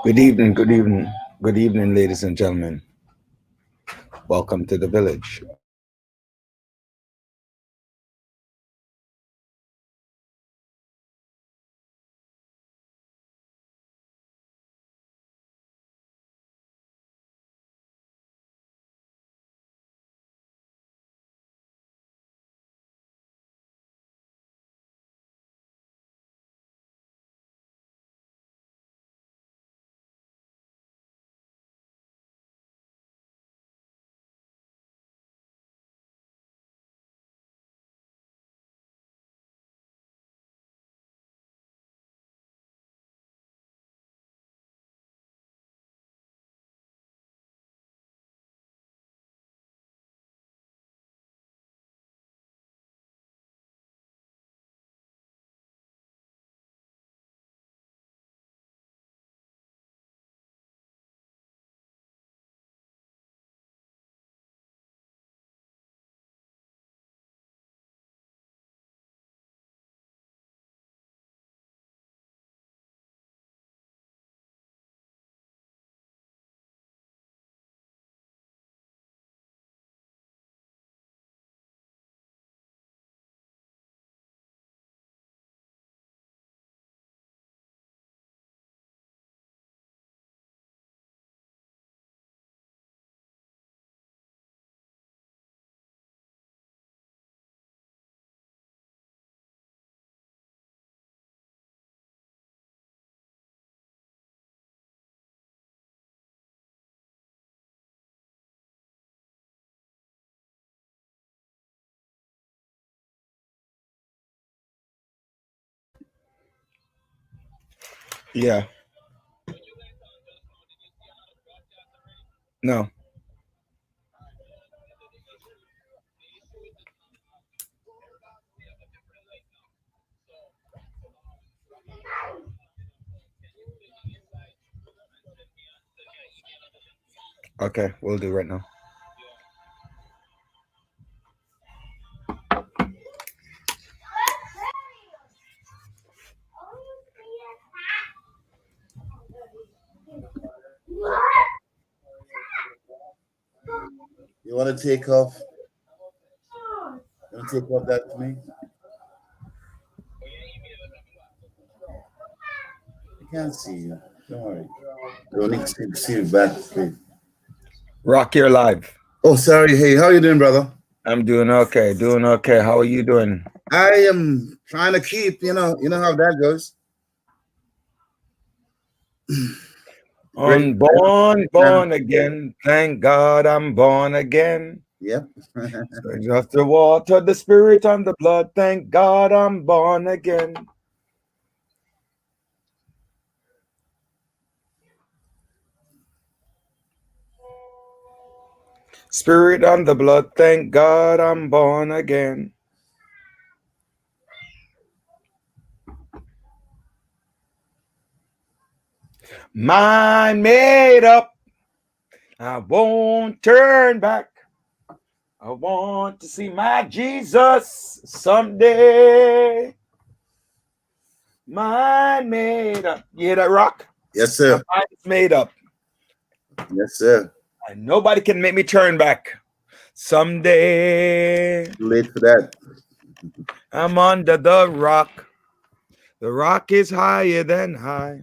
Good evening, good evening, good evening, ladies and gentlemen. Welcome to the village. Yeah, no. Okay, we'll do right now. You want to take off? You want to take off that for me? I can't see you. Don't worry. Don't need to see you back, please. Rock your live. Oh, sorry. Hey, how you doing, brother? I'm doing okay, doing okay. How are you doing? I am trying to keep. You know how that goes. Great. Born again. Thank God I'm born again. Yep. So just the water, the spirit, and the blood. Thank God I'm born again. Spirit and the blood, thank God I'm born again. Mind made up, I won't turn back. I want to see my Jesus someday. Mind made up. You hear that rock? Yes, My sir. mind is made up. Yes, sir. And nobody can make me turn back. Someday Too late for that. I'm under the rock. The rock is higher than high.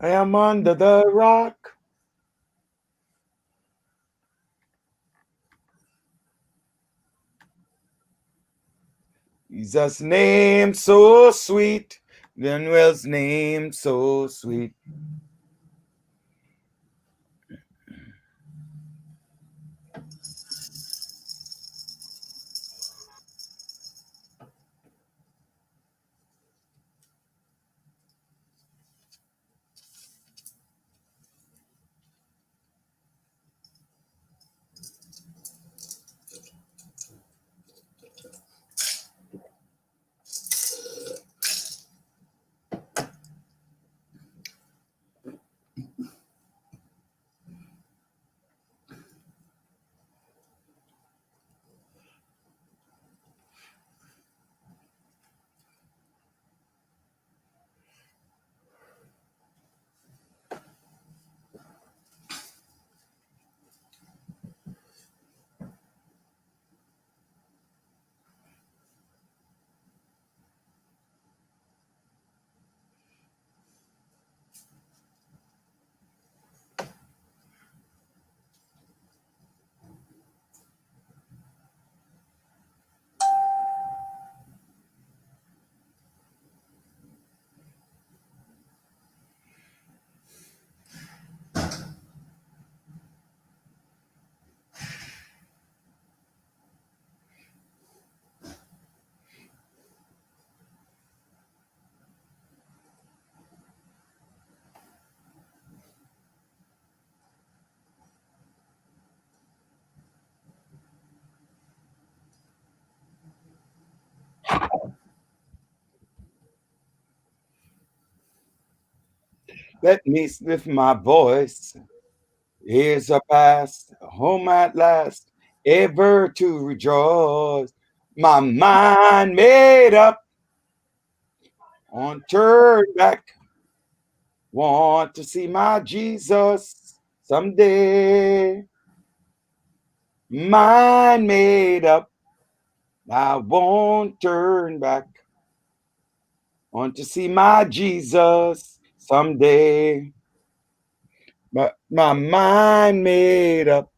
I am under the rock. Jesus' name so sweet. Manuel's name so sweet. Let me lift my voice. Here's a past, home at last, ever to rejoice. My mind made up on turn back. Want to see my Jesus someday. Mind made up. I won't turn back. Want to see my Jesus someday. But my mind made up.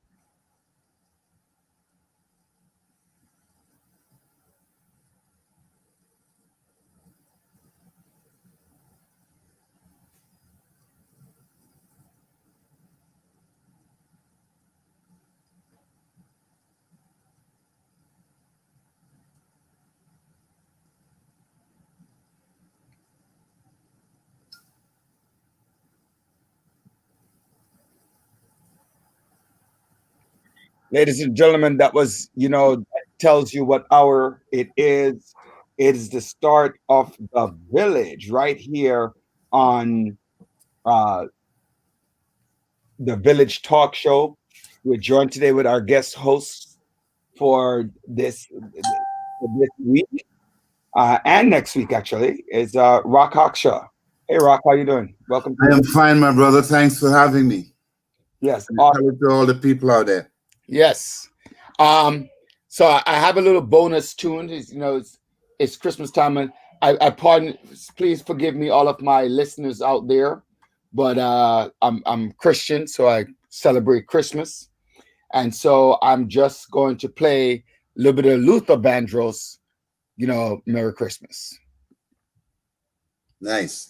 Ladies and gentlemen, that was, that tells you what hour it is. It is the start of the village right here on uh, the Village Talk Show. We're joined today with our guest host for this week and next week. Actually, is Rock Hawkshaw. Hey, Rock, how you doing? Welcome. I am fine, my brother. Thanks for having me. Yes, awesome. To all the people out there. Yes. So I have a little bonus tune. It's Christmas time, and I pardon. Please forgive me, all of my listeners out there, but I'm Christian, so I celebrate Christmas, and so I'm just going to play a little bit of Luther Vandross. Merry Christmas. Nice.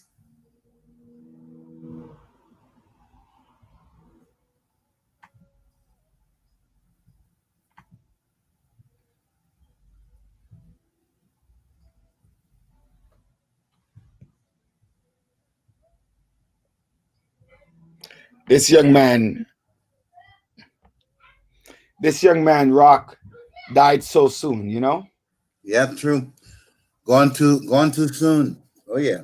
This young man, Rock, died so soon. Yeah, true. Gone too soon. Oh yeah.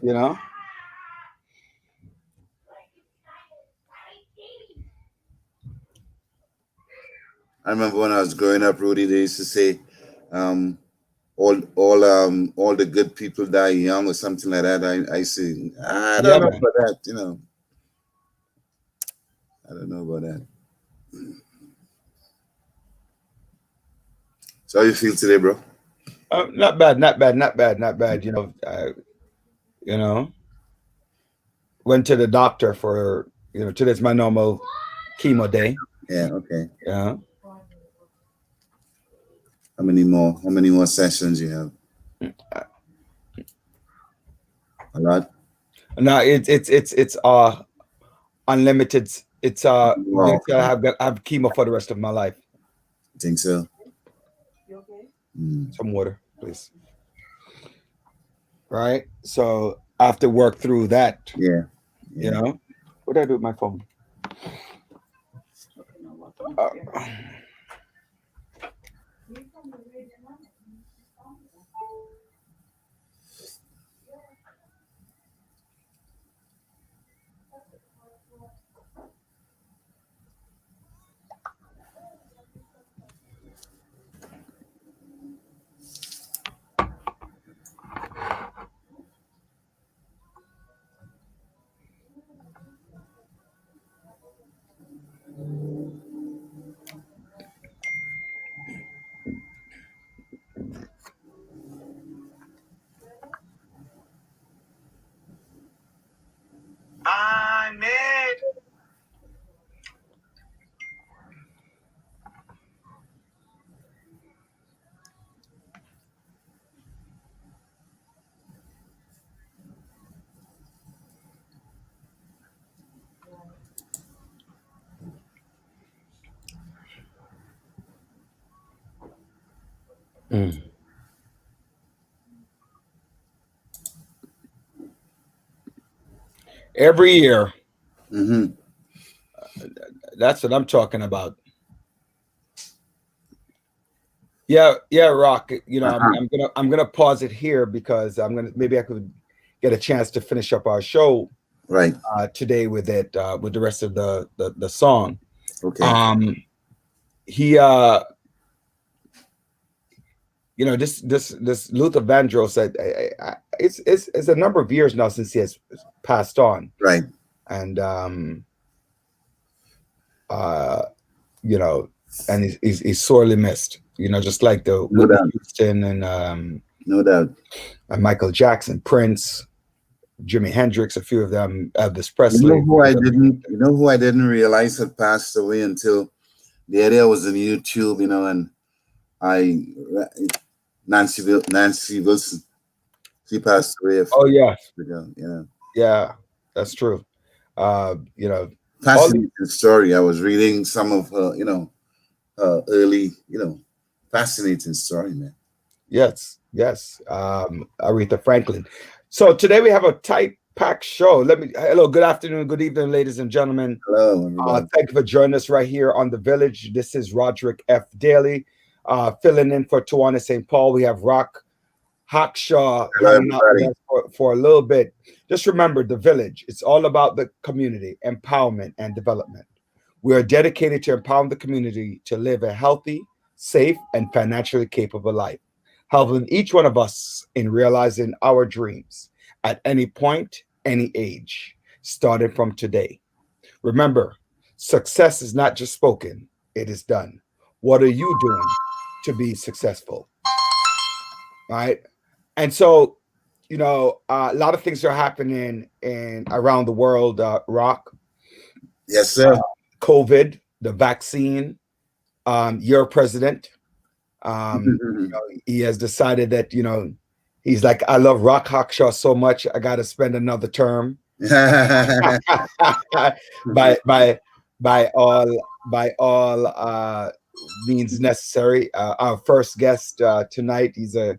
I remember when I was growing up, Rudy, they used to say, all the good people die young or something like that. I see. I don't know about that. I don't know about that. So how you feel today, bro? Not bad. Went to the doctor for, today's my normal chemo day. Yeah, okay. Yeah. How many more sessions you have? A lot. No, it's unlimited. It's Wow. I have chemo for the rest of my life. Think so? You okay? Some water, please. Right. So I have to work through that. Yeah. What did I do with my phone? I made. Every year. Mm-hmm. That's what I'm talking about. Yeah, Rock. I'm gonna pause it here because maybe I could get a chance to finish up our show. Right. today with it, with the rest of the song. Okay. He you know, this Luther Vandross said it's a number of years now since he has passed on, Right. and you know, and he's sorely missed. You know, just like the No Whitney doubt. Houston and No doubt. Michael Jackson, Prince, Jimi Hendrix, a few of them, Elvis You Presley. know who I didn't realize had passed away until the idea was on YouTube, you know, and Nancy Wilson, she passed away a Oh few yeah, years ago. Yeah. yeah, that's true. You know, Fascinating story. I was reading some of her, you know, her early, you know, fascinating story, man. yes, yes. Aretha Franklin. So today we have a tight packed show. Hello, good afternoon, good evening, ladies and gentlemen. Hello, everybody. Thank you for joining us right here on The Village. This is Roderick F. Daly, filling in for Tawana St. Paul. We have Rock Hawkshaw hanging out with us for a little bit. Just remember, The Village, it's all about the community, empowerment, and development. We are dedicated to empowering the community to live a healthy, safe, and financially capable life, helping each one of us in realizing our dreams at any point, any age, starting from today. Remember, success is not just spoken, it is done. What are you doing to be successful? All right. And so, you know, a lot of things are happening around the world, Rock. Yes, sir. COVID, the vaccine, your president. You know, he has decided that, you know, he's like, I love Rock Hawkshaw so much, I got to spend another term. by all means necessary. Our first guest tonight, he's a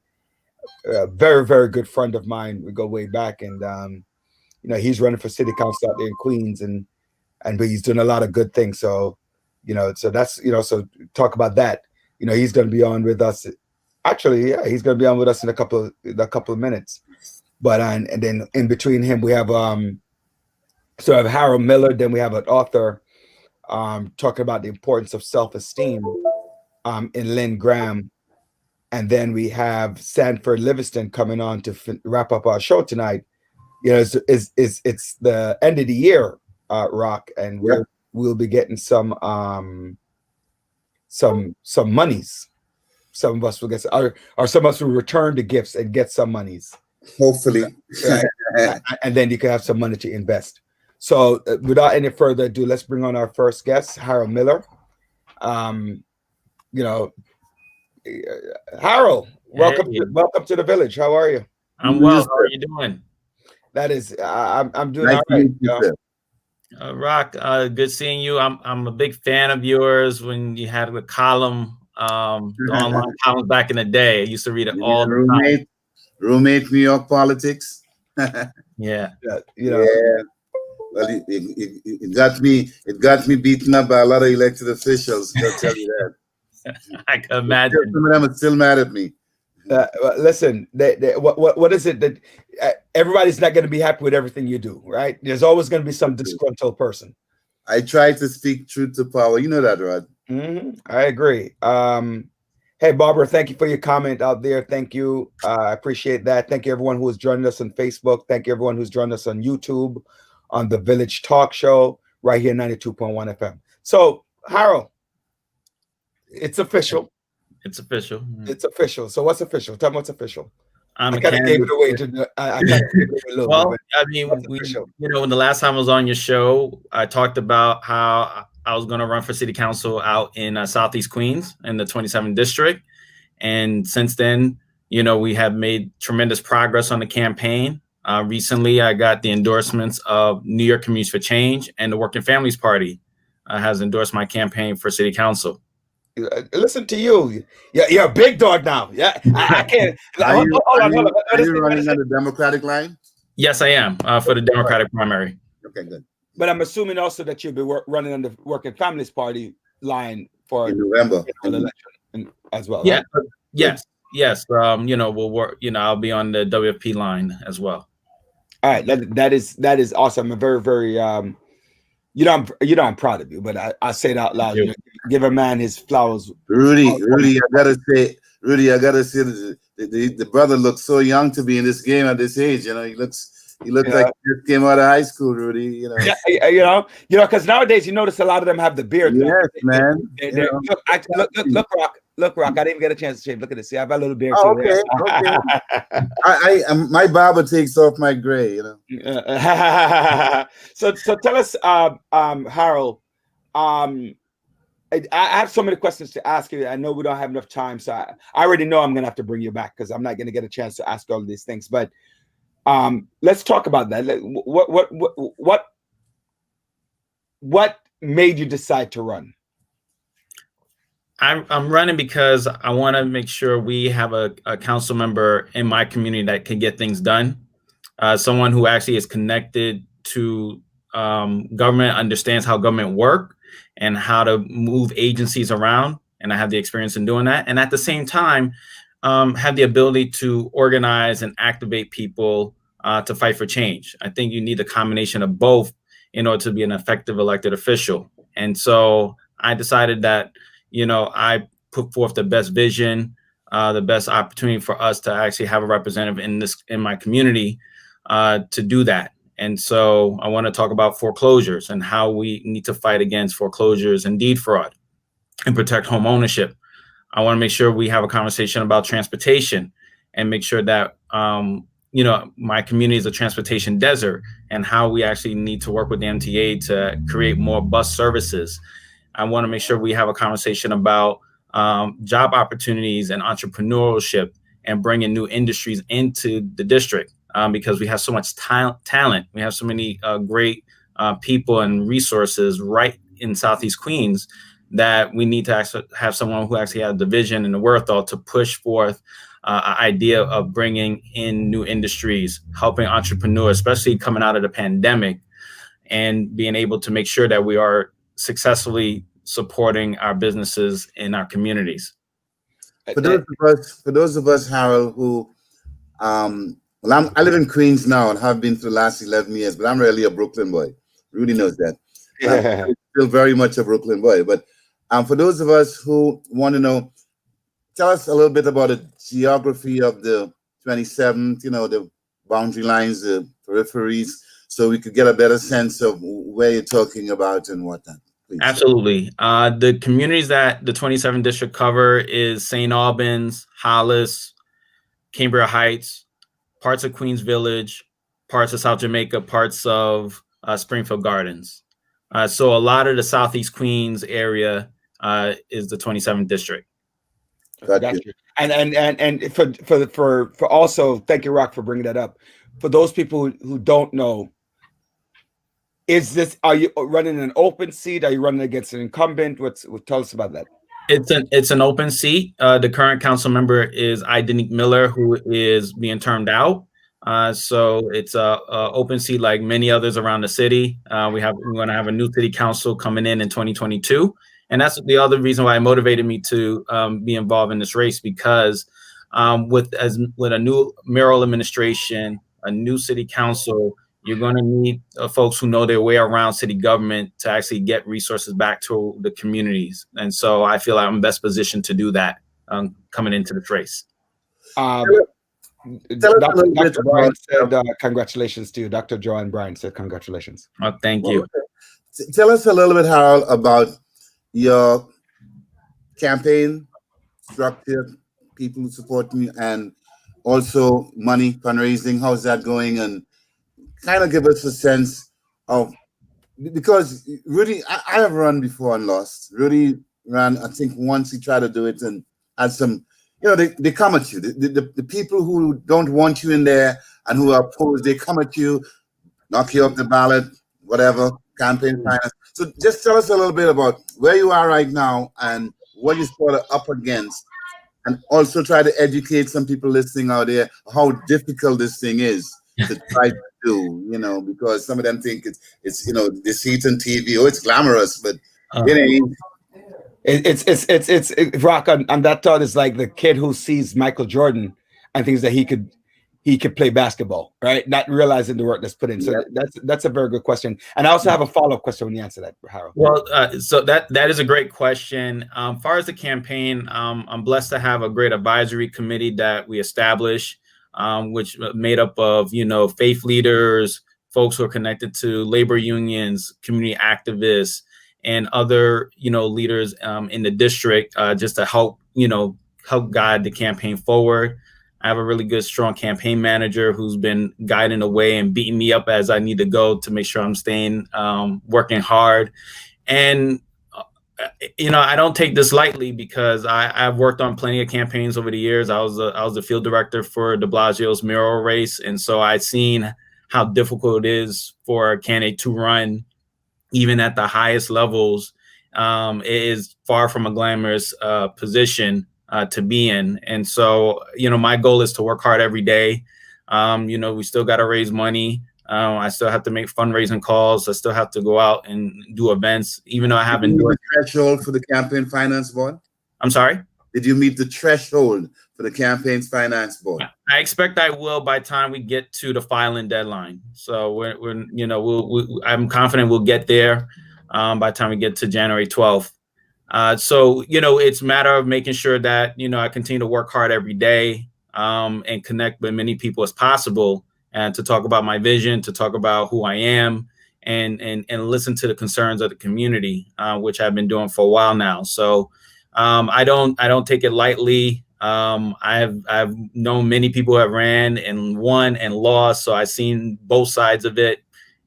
very, very good friend of mine. We go way back, and you know, he's running for city council out there in Queens, but he's doing a lot of good things. So, you know, so that's, you know, so talk about that. You know, he's going to be on with us. Actually, yeah, he's going to be on with us in a couple of minutes. But and then in between him, we have so I have Harold Miller. Then we have an author talking about the importance of self-esteem in Lynn Graham. And then we have Sanford Livingston coming on to wrap up our show tonight. You know, it's the end of the year, Rock, and we'll be getting some monies. Some of us will get, or some of us will return the gifts and get some monies. Hopefully, right? And then you can have some money to invest. So, without any further ado, let's bring on our first guest, Harold Miller. You know, Harold, welcome to the village. How are you? I'm well. How are you doing? That is, I'm doing all right. Rock, good seeing you. I'm a big fan of yours. When you had the column, the online column back in the day, I used to read it all the time. Roommate New York politics. Yeah. You know. Yeah. Well, it got me beaten up by a lot of elected officials. I'll tell you that. I can imagine. Some of them are still mad at me. Listen, what is it that everybody's not going to be happy with everything you do, right? There's always going to be some disgruntled person. I try to speak truth to power. You know that, Rod. I agree. Hey, Barbara, thank you for your comment out there. Thank you. I appreciate that. Thank you, everyone who has joined us on Facebook. Thank you, everyone who's joined us on YouTube, on the Village Talk Show, right here, 92.1 FM. So, Harold, it's official. It's official. It's official. So what's official? Tell me what's official. I kind of gave it away to. I gave it away a little well, bit. I mean, when the last time I was on your show, I talked about how I was going to run for city council out in Southeast Queens in the 27th district, and since then, you know, we have made tremendous progress on the campaign. Recently, I got the endorsements of New York Communities for Change, and the Working Families Party has endorsed my campaign for city council. Listen to you. You're a big dog now. Yeah, I can't. Are you running on the Democratic line? Yes, I am for the Democratic primary. Okay, good. But I'm assuming also that you'll be running on the Working Families Party line for in November election as well. Yeah. Right? Yes. You know, we'll work. You know, I'll be on the WFP line as well. All right, that is awesome. I'm very, very I'm proud of you, but I say it out loud. You know, give a man his flowers. Rudy, I gotta say, the brother looks so young to be in this game at this age. You know, he looks like he just came out of high school, Rudy. You know, yeah, because nowadays you notice a lot of them have the beard. Yes, man. Look, Rock. I didn't even get a chance to shave. Look at this. See, I have a little beard. Oh, too. okay. My barber takes off my gray. You know. So tell us, Harold. I have so many questions to ask you. I know we don't have enough time, so I already know I'm gonna have to bring you back because I'm not gonna get a chance to ask all of these things. But let's talk about that. What made you decide to run? I'm running because I want to make sure we have a council member in my community that can get things done. Someone who actually is connected to government, understands how government work and how to move agencies around. And I have the experience in doing that. And at the same time, have the ability to organize and activate people to fight for change. I think you need a combination of both in order to be an effective elected official. And so I decided that, I put forth the best vision, the best opportunity for us to actually have a representative in my community to do that. And so I want to talk about foreclosures and how we need to fight against foreclosures and deed fraud and protect home ownership. I want to make sure we have a conversation about transportation and make sure that, my community is a transportation desert and how we actually need to work with the MTA to create more bus services. I want to make sure we have a conversation about job opportunities and entrepreneurship and bringing new industries into the district because we have so much talent. We have so many great people and resources right in Southeast Queens that we need to actually have someone who actually has the vision and the wherewithal to push forth an idea of bringing in new industries, helping entrepreneurs, especially coming out of the pandemic, and being able to make sure that we are successfully supporting our businesses in our communities. For those of us, Harold, who I live in Queens now and have been for the last 11 years, but I'm really a Brooklyn boy. Rudy knows that. I'm still very much a Brooklyn boy. But for those of us who want to know, tell us a little bit about the geography of the 27th, the boundary lines, the peripheries, so we could get a better sense of where you're talking about and whatnot. Please. Absolutely. The communities that the 27th district cover is St. Albans, Hollis, Cambria Heights, parts of Queens Village, parts of South Jamaica, parts of Springfield Gardens. So a lot of the Southeast Queens area is the 27th district. Got you. And for also, thank you, Rock, for bringing that up. For those people who don't know, are you running an open seat? Are you running against an incumbent? Tell us about that. It's an open seat. The current council member is Idenique Miller, who is being termed out. So it's a open seat like many others around the city. We're going to have a new city council coming in 2022. And that's the other reason why it motivated me to be involved in this race, because with a new mayoral administration, a new city council, you're going to need folks who know their way around city government to actually get resources back to the communities. And so I feel I'm best positioned to do that coming into this race. Dr. Bryan said congratulations to you. Dr. Joanne Bryan said congratulations. Oh, thank you. Tell us a little bit, Harold, about your campaign structure, people who support you, and also money fundraising. How's that going? And kind of give us a sense of, because Rudy, I have run before and lost. Rudy ran, I think once he tried to do it and had some, they come at you. The people who don't want you in there and who are opposed, they come at you, knock you off the ballot, whatever, campaign finance. So just tell us a little bit about where you are right now and what you're sort of up against, and also try to educate some people listening out there how difficult this thing is to try to do, because some of them think it's they see it on TV, it's glamorous, but it ain't. It's Rock on that thought is like the kid who sees Michael Jordan and thinks that he could he could play basketball, right? Not realizing the work that's put in. So that's a very good question. And I also have a follow-up question when you answer that, Harold. Well, so that is a great question. As far as the campaign, I'm blessed to have a great advisory committee that we established, which made up of, faith leaders, folks who are connected to labor unions, community activists, and other, leaders in the district, just to help guide the campaign forward. I have a really good, strong campaign manager who's been guiding the way and beating me up as I need to go to make sure I'm staying, working hard. And, I don't take this lightly because I've worked on plenty of campaigns over the years. I was the field director for de Blasio's mayoral race. And so I've seen how difficult it is for a candidate to run, even at the highest levels. It is far from a glamorous position to be in. And so, my goal is to work hard every day. We still got to raise money. I still have to make fundraising calls. I still have to go out and do events, even though I haven't done the threshold for the campaign finance board. I'm sorry? Did you meet the threshold for the campaign's finance board? I expect I will by the time we get to the filing deadline. So I'm confident we'll get there by the time we get to January 12th. So it's a matter of making sure that, I continue to work hard every day and connect with many people as possible, and to talk about my vision, to talk about who I am, and listen to the concerns of the community, which I've been doing for a while now. So I don't take it lightly. I've known many people who have ran and won and lost, so I've seen both sides of it,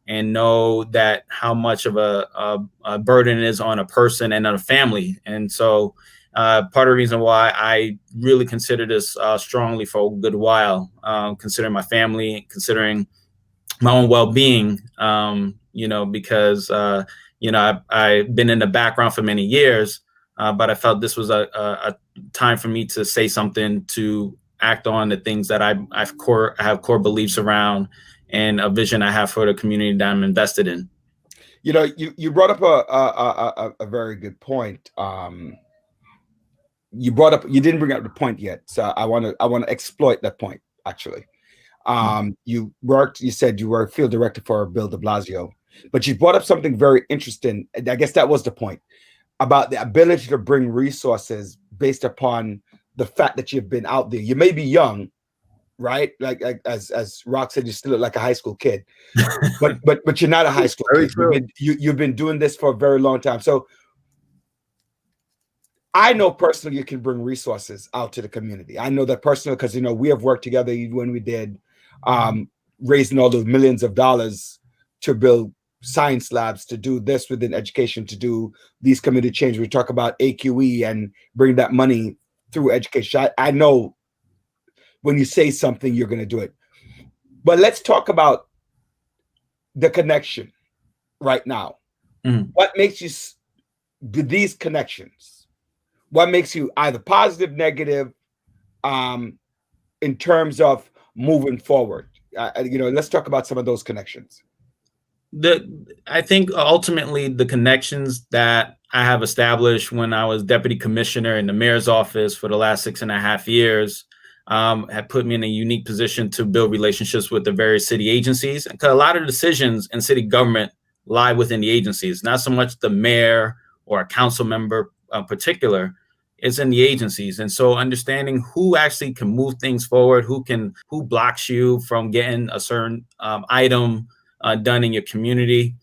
and know that how much of a burden it is on a person and on a family. And so part of the reason why I really consider this strongly for a good while, considering my family, considering my own well-being, because, I've been in the background for many years, but I felt this was a time for me to say something, to act on the things that I have core beliefs around, and a vision I have for the community that I'm invested in. You brought up a very good point. You didn't bring up the point yet, so I want to exploit that point, actually. You said you were field director for Bill de Blasio, but you brought up something very interesting. I guess that was the point, about the ability to bring resources based upon the fact that you've been out there. You may be young, right? Like as Rock said, you still look like a high school kid, but you're not a high school kid. You've been doing this for a very long time. So I know personally you can bring resources out to the community. I know that personally because we have worked together when we did raising all those millions of dollars to build science labs, to do this within education, to do these community change. We talk about AQE and bring that money through education. I know when you say something, you're going to do it. But let's talk about the connection right now. Mm-hmm. What makes you do these connections? What makes you either positive, negative, in terms of moving forward? Let's talk about some of those connections. I think ultimately the connections that I have established when I was deputy commissioner in the mayor's office for the last 6.5 years have put me in a unique position to build relationships with the various city agencies. Because a lot of decisions in city government lie within the agencies, not so much the mayor or a council member in particular. It's in the agencies. And so understanding who actually can move things forward, who blocks you from getting a certain item done in your community,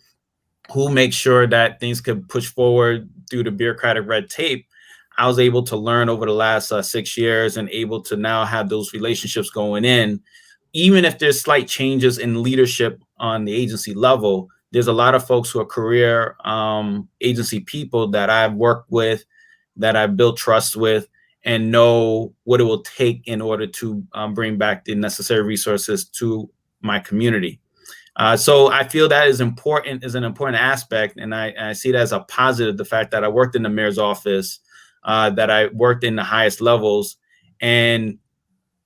who makes sure that things could push forward through the bureaucratic red tape. I was able to learn over the last 6 years and able to now have those relationships going in. Even if there's slight changes in leadership on the agency level, there's a lot of folks who are career agency people that I've worked with, that I've built trust with, and know what it will take in order to bring back the necessary resources to my community. So I feel that is an important aspect. And I see it as a positive, the fact that I worked in the mayor's office, that I worked in the highest levels, and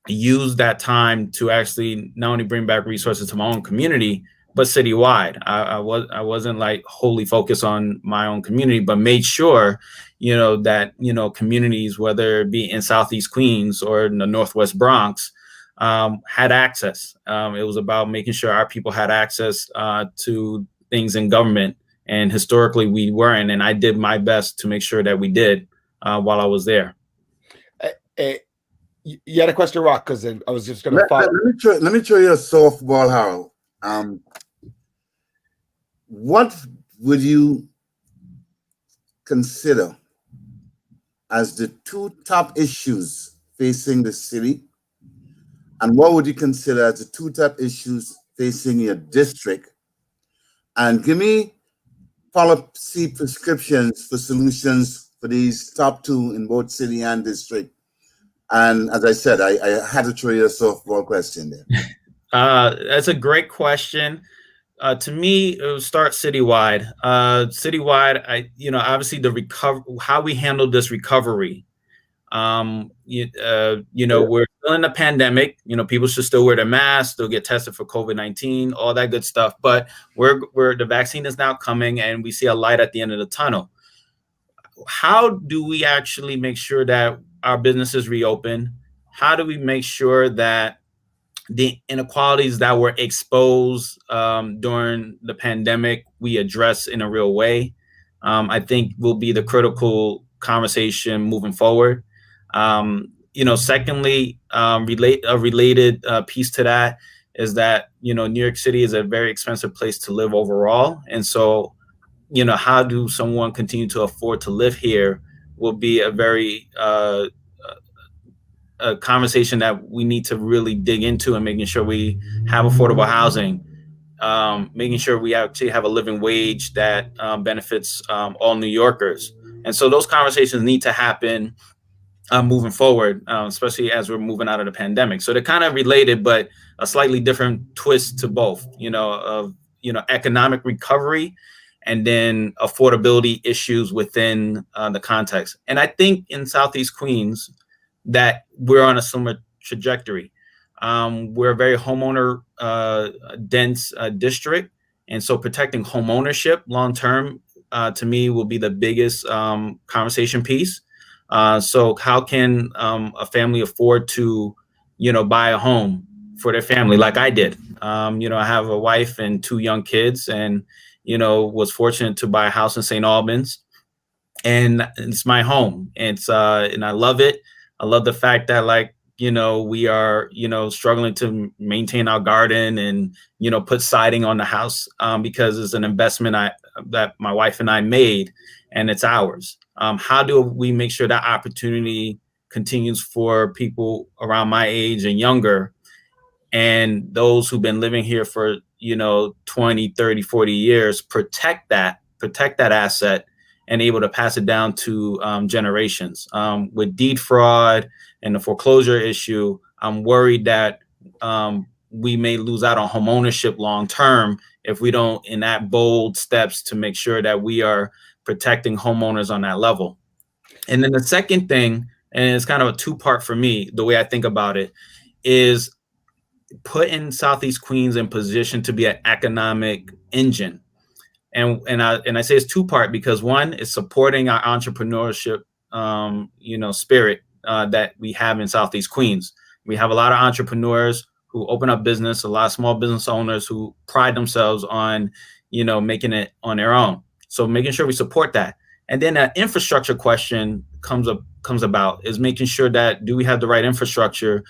used that time to actually not only bring back resources to my own community, but citywide. I wasn't like wholly focused on my own community, but made sure, that, communities, whether it be in Southeast Queens or in the Northwest Bronx, had access. It was about making sure our people had access to things in government, and historically we weren't. And I did my best to make sure that we did while I was there. You had a question, Rock? Because I was just going to follow. Let me throw you a softball, Harold. What would you consider as the two top issues facing the city? And what would you consider as the two top issues facing your district? And give me policy prescriptions for solutions for these top two in both city and district. And as I said, I had to throw you a softball question there. That's a great question. To me, it would start citywide. Obviously how we handle this recovery. We're still in a pandemic. People should still wear their masks, still get tested for COVID-19, all that good stuff. But the vaccine is now coming, and we see a light at the end of the tunnel. How do we actually make sure that our businesses reopen? How do we make sure that the inequalities that were exposed during the pandemic we address in a real way? I think will be the critical conversation moving forward. Secondly, a related piece to that is that New York City is a very expensive place to live overall, and so how do someone continue to afford to live here will be a very a conversation that we need to really dig into, and making sure we have affordable housing, making sure we actually have a living wage that benefits all New Yorkers. And so those conversations need to happen moving forward, especially as we're moving out of the pandemic. So they're kind of related, but a slightly different twist to both, economic recovery and then affordability issues within the context. And I think in Southeast Queens that we're on a similar trajectory. We're a very homeowner dense district. And so protecting home ownership long-term to me will be the biggest conversation piece. So how can a family afford to, buy a home for their family like I did? I have a wife and two young kids, and, was fortunate to buy a house in St. Albans, and it's my home. And I love it. I love the fact that we are, struggling to maintain our garden and, put siding on the house because it's an investment that my wife and I made, and it's ours. How do we make sure that opportunity continues for people around my age and younger, and those who've been living here for, 20, 30, 40 years, protect that asset and able to pass it down to generations. With deed fraud and the foreclosure issue, I'm worried that we may lose out on home ownership long term if we don't enact bold steps to make sure that we are protecting homeowners on that level. And then the second thing, and it's kind of a two-part for me, the way I think about it, is putting Southeast Queens in position to be an economic engine. And I say it's two-part because one is supporting our entrepreneurship, spirit that we have in Southeast Queens. We have a lot of entrepreneurs who open up business, a lot of small business owners who pride themselves on, making it on their own. So making sure we support that. And then an infrastructure question comes about is making sure that do we have the right infrastructure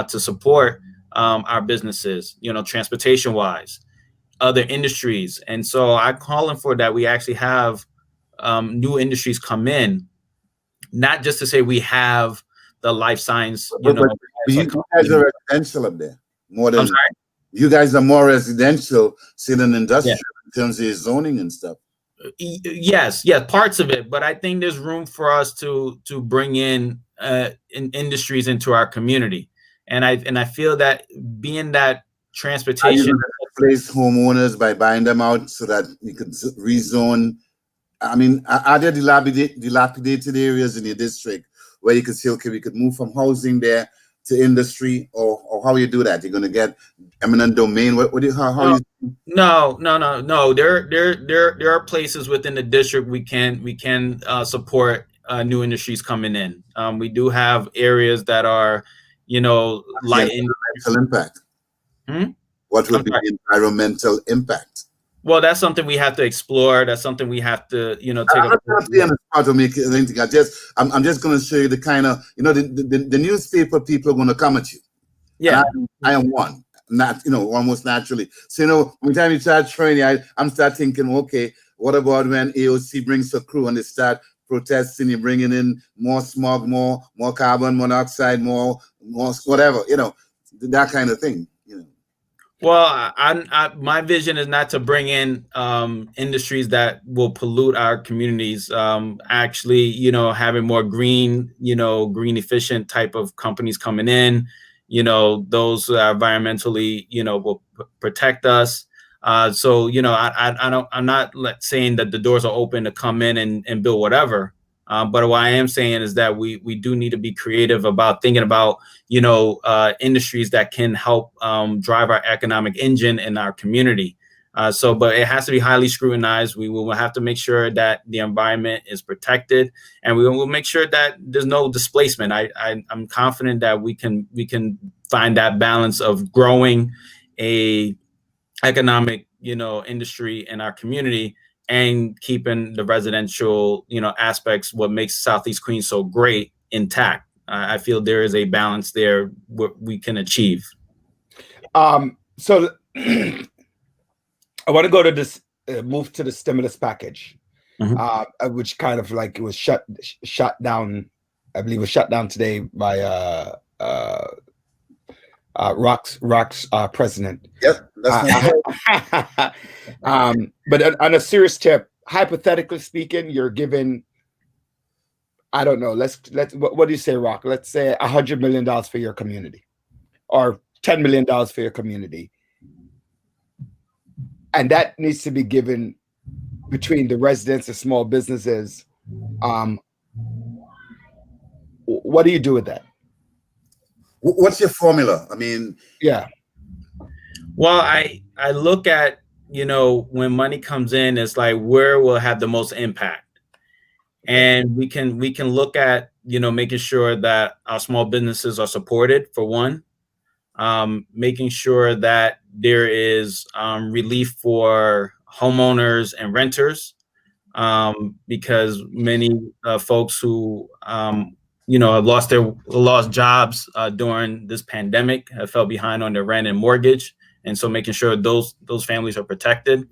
to support our businesses, transportation wise, other industries. And so I'm calling for that. We actually have new industries come in, not just to say we have the life science, you guys are residential up there more than you guys are more residential than industrial in terms of your zoning and stuff. Yes, parts of it, but I think there's room for us to bring in industries into our community, and I feel that being that transportation replace homeowners by buying them out so that you could rezone. I mean, are there dilapidated areas in your district where you could say, okay, we could move from housing there to industry, or how you do that? You're going to get eminent domain. No. There are places within the district we can support new industries coming in. We do have areas that are, lighten environmental impact. Hmm? What would be the environmental impact? Well, that's something we have to explore. That's something we have to, take. I'm not going to be on the spot to make anything. I'm just going to show you the kind of, the newspaper people are going to come at you. Yeah, I am one, not, almost naturally. So, when time you start training, I'm start thinking, okay, what about when AOC brings a crew and they start protesting, you're bringing in more smog, more carbon monoxide, more whatever, that kind of thing. Well, my vision is not to bring in industries that will pollute our communities. Actually, having more green efficient type of companies coming in, those who are environmentally, will protect us. So, I'm not saying that the doors are open to come in and build whatever. But what I am saying is that we do need to be creative about thinking about, industries that can help drive our economic engine in our community. But it has to be highly scrutinized. We will have to make sure that the environment is protected, and we will make sure that there's no displacement. I'm confident that we can find that balance of growing a economic, industry in our community and keeping the residential, aspects, what makes Southeast Queens so great, intact. I feel there is a balance there what we can achieve. So I want to go to this, move to the stimulus package, which kind of like it was shut down. I believe it was shut down today by ROC's president. Yep. That's but on a serious tip, hypothetically speaking, you're given, I don't know, let's what do you say, ROC? Let's say $100 million for your community, or $10 million for your community, and that needs to be given between the residents and small businesses. What do you do with that? What's your formula? I mean, yeah. Well, I look at, when money comes in, it's like where will have the most impact, and we can look at, making sure that our small businesses are supported, for one, making sure that there is relief for homeowners and renters, because many folks who have lost jobs during this pandemic, have fell behind on their rent and mortgage. And so making sure those families are protected.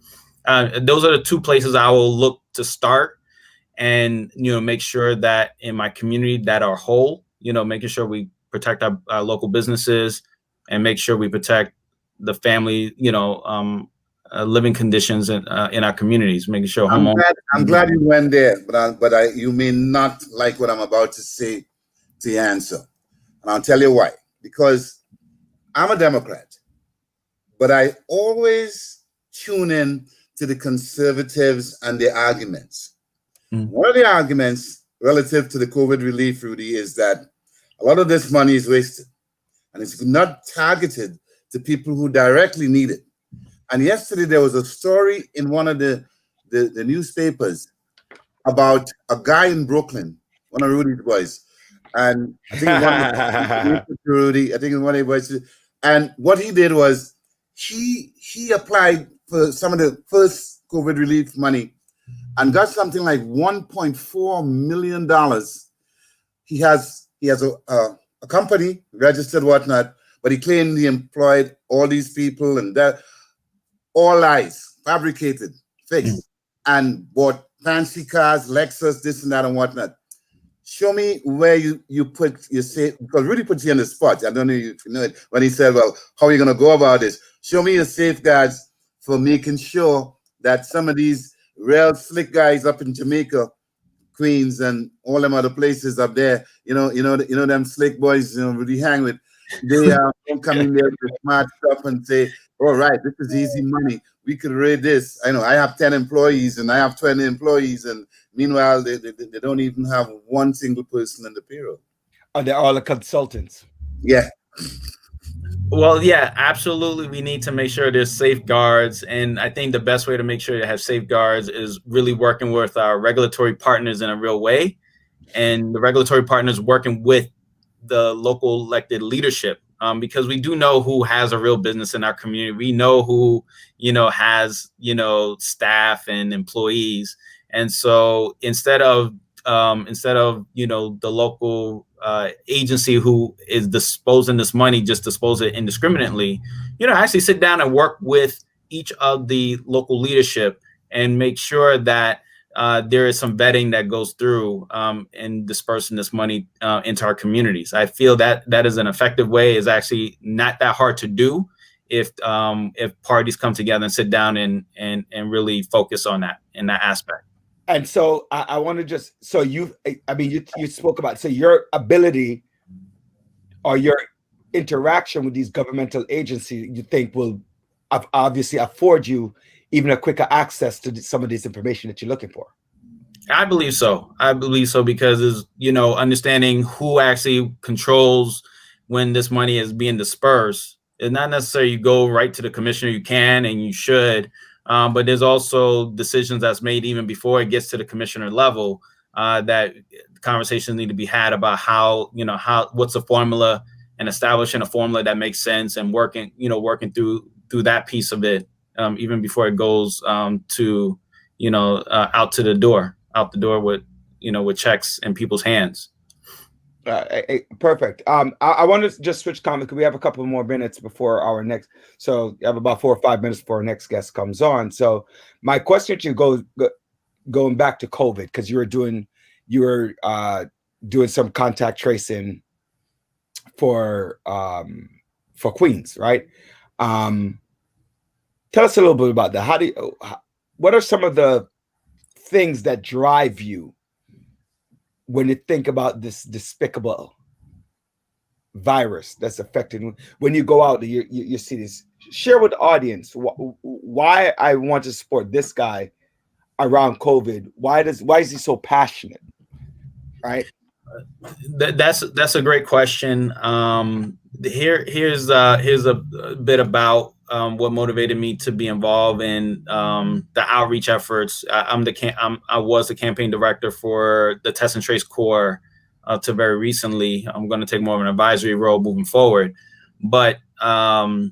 Those are the two places I will look to start, and, make sure that in my community that are whole, making sure we protect our local businesses and make sure we protect the family, living conditions in our communities, making sure. I'm glad you went there, but you may not like what I'm about to say to the answer. And I'll tell you why. Because I'm a Democrat, but I always tune in to the conservatives and their arguments. One of the arguments relative to the COVID relief, Rudy, is that a lot of this money is wasted and it's not targeted to people who directly need it. And yesterday there was a story in one of the newspapers about a guy in Brooklyn, one of Rudy's boys. And I think Rudy, I think it was one of his boys. And what he did was he applied for some of the first COVID relief money and got something like $1.4 million. He has a company, registered, whatnot, but he claimed he employed all these people, and that all lies, fabricated, fake, and bought fancy cars, Lexus, this and that and whatnot. Show me where you put your safe, because Rudy put you on the spot. I don't know if you know it, when he said, well, how are you going to go about this? Show me your safeguards for making sure that some of these real slick guys up in Jamaica, Queens, and all them other places up there, them slick boys, Rudy hang with, they don't come in there with smart stuff and say, all right, this is easy money. We could raid this. I know I have 10 employees and I have 20 employees, and meanwhile, they don't even have one single person in the payroll. Are they all the consultants? Yeah. Well, yeah, absolutely. We need to make sure there's safeguards. And I think the best way to make sure to have safeguards is really working with our regulatory partners in a real way. And the regulatory partners working with the local elected leadership, because we do know who has a real business in our community. We know who, has, staff and employees. And so instead of the local agency who is disposing this money, just dispose it indiscriminately, actually sit down and work with each of the local leadership and make sure that there is some vetting that goes through in dispersing this money into our communities. I feel that that is an effective way. Is actually not that hard to do if parties come together and sit down and really focus on that in that aspect. And so I want to just, so you spoke about, so your ability or your interaction with these governmental agencies, you think will obviously afford you even a quicker access to some of this information that you're looking for. I believe so. Because is, understanding who actually controls when this money is being dispersed. It's not necessarily you go right to the commissioner. You can and you should. But there's also decisions that's made even before it gets to the commissioner level that conversations need to be had about how, what's the formula and establishing a formula that makes sense and working through that piece of it even before it goes to, out the door with, with checks in people's hands. Perfect. I want to just switch comments because we have a couple more minutes before our next. So you have about 4 or 5 minutes before our next guest comes on. So my question to you going back to COVID, because you were doing some contact tracing for Queens, right? Tell us a little bit about that. What are some of the things that drive you when you think about this despicable virus that's affecting, when you go out, you see this? Share with the audience why I want to support this guy around COVID. Why is he so passionate? Right. That's a great question. Here's a bit about what motivated me to be involved in the outreach efforts. I was the campaign director for the Test and Trace Corps to very recently. I'm going to take more of an advisory role moving forward. But the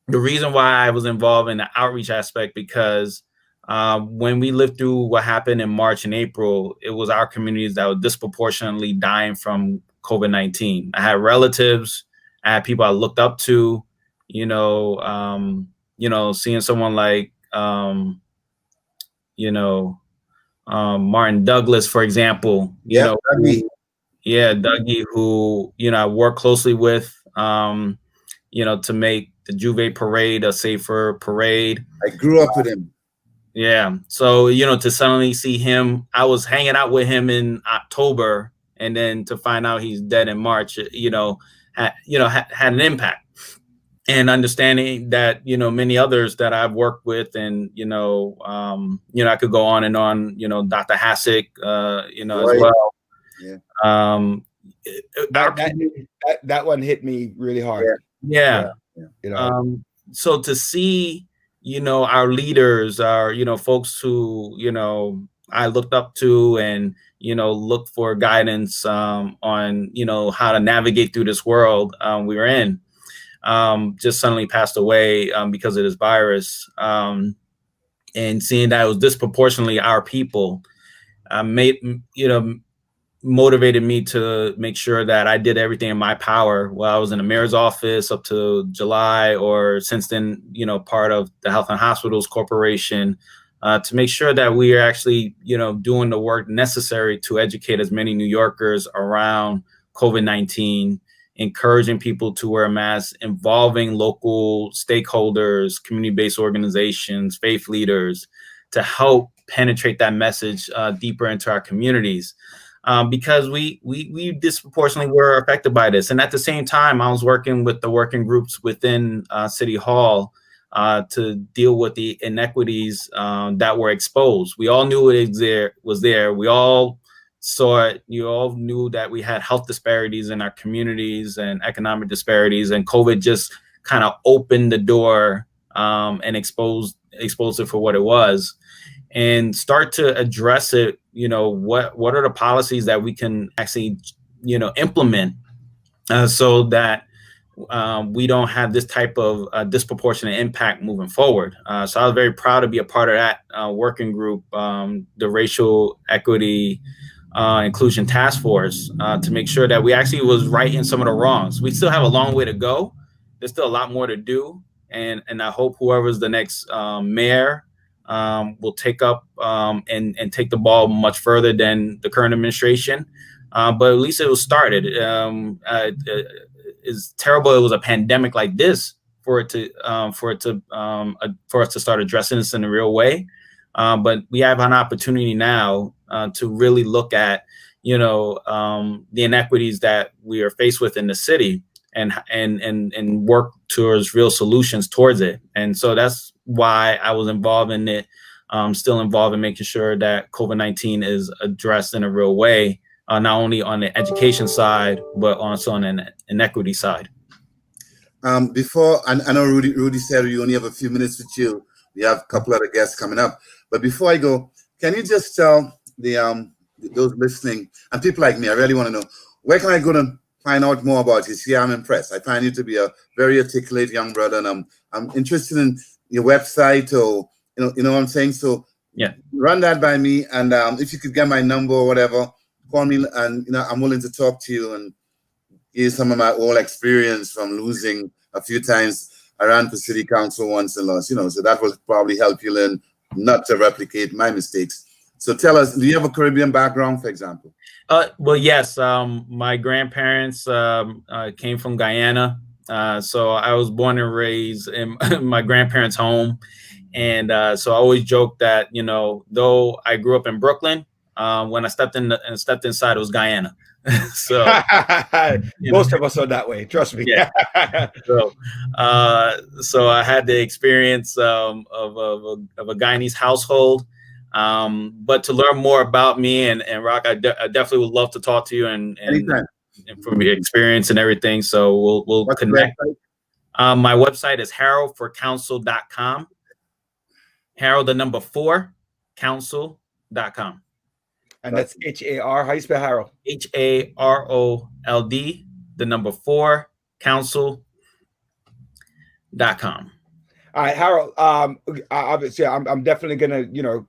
reason why I was involved in the outreach aspect, because when we lived through what happened in March and April, it was our communities that were disproportionately dying from COVID-19. I had relatives, I had people I looked up to, seeing someone like, Martin Douglas, for example, Dougie, who, I work closely with, to make the Juve parade a safer parade. I grew up with him. Yeah. So, to suddenly see him, I was hanging out with him in October, and then to find out he's dead in March, had an impact. And understanding that, many others that I've worked with, and, I could go on and on, Dr. Hassick, Right. as well. Yeah. That one hit me really hard. Yeah. So to see, our leaders, our, folks who, I looked up to and, look for guidance on, how to navigate through this world we were in, just suddenly passed away because of this virus. And seeing that it was disproportionately our people motivated me to make sure that I did everything in my power while I was in the mayor's office up to July, or since then, part of the Health and Hospitals Corporation, to make sure that we are actually, doing the work necessary to educate as many New Yorkers around COVID-19, encouraging people to wear masks, involving local stakeholders, community-based organizations, faith leaders, to help penetrate that message deeper into our communities. Because we disproportionately were affected by this. And at the same time, I was working with the working groups within City Hall to deal with the inequities that were exposed. We all knew it was there. We all saw it. You all knew that we had health disparities in our communities and economic disparities. And COVID just kind of opened the door and exposed it for what it was. And start to address it, what are the policies that we can actually, implement so that we don't have this type of disproportionate impact moving forward. So I was very proud to be a part of that working group, the Racial Equity Inclusion Task Force, to make sure that we actually was righting some of the wrongs. We still have a long way to go. There's still a lot more to do. And I hope whoever's the next mayor will take up and take the ball much further than the current administration. But at least it was started. It's terrible it was a pandemic like this for us to start addressing this in a real way. But we have an opportunity now to really look at, the inequities that we are faced with in the city and work towards real solutions towards it. And so that's why I was involved in it, still involved in making sure that COVID-19 is addressed in a real way. Not only on the education side, but also on an inequity side. Before, I know Rudy said we only have a few minutes with you. We have a couple other guests coming up. But before I go, can you just tell those listening and people like me, I really want to know, where can I go to find out more about you? See, I'm impressed. I find you to be a very articulate young brother, and I'm interested in your website, or you know what I'm saying. So yeah, run that by me, and if you could get my number or whatever, call me, and I'm willing to talk to you and give you some of my old experience from losing a few times. I ran for city council once and lost, so that will probably help you learn not to replicate my mistakes. So tell us, do you have a Caribbean background, for example? Well, yes. My grandparents came from Guyana. So I was born and raised in my grandparents' home. And so I always joke that, though I grew up in Brooklyn, when I stepped inside, it was Guyana. So most of us are that way. Trust me. Yeah. So I had the experience of a Guyanese household. But to learn more about me and Rock, I definitely would love to talk to you and from your experience and everything. So we'll connect. My website is haroldforcouncil.com. Harold, the number 4, council.com. And that's H-A-R. How you spell Harold? Harold, the number 4, council.com. All right, Harold. Obviously, I'm definitely gonna,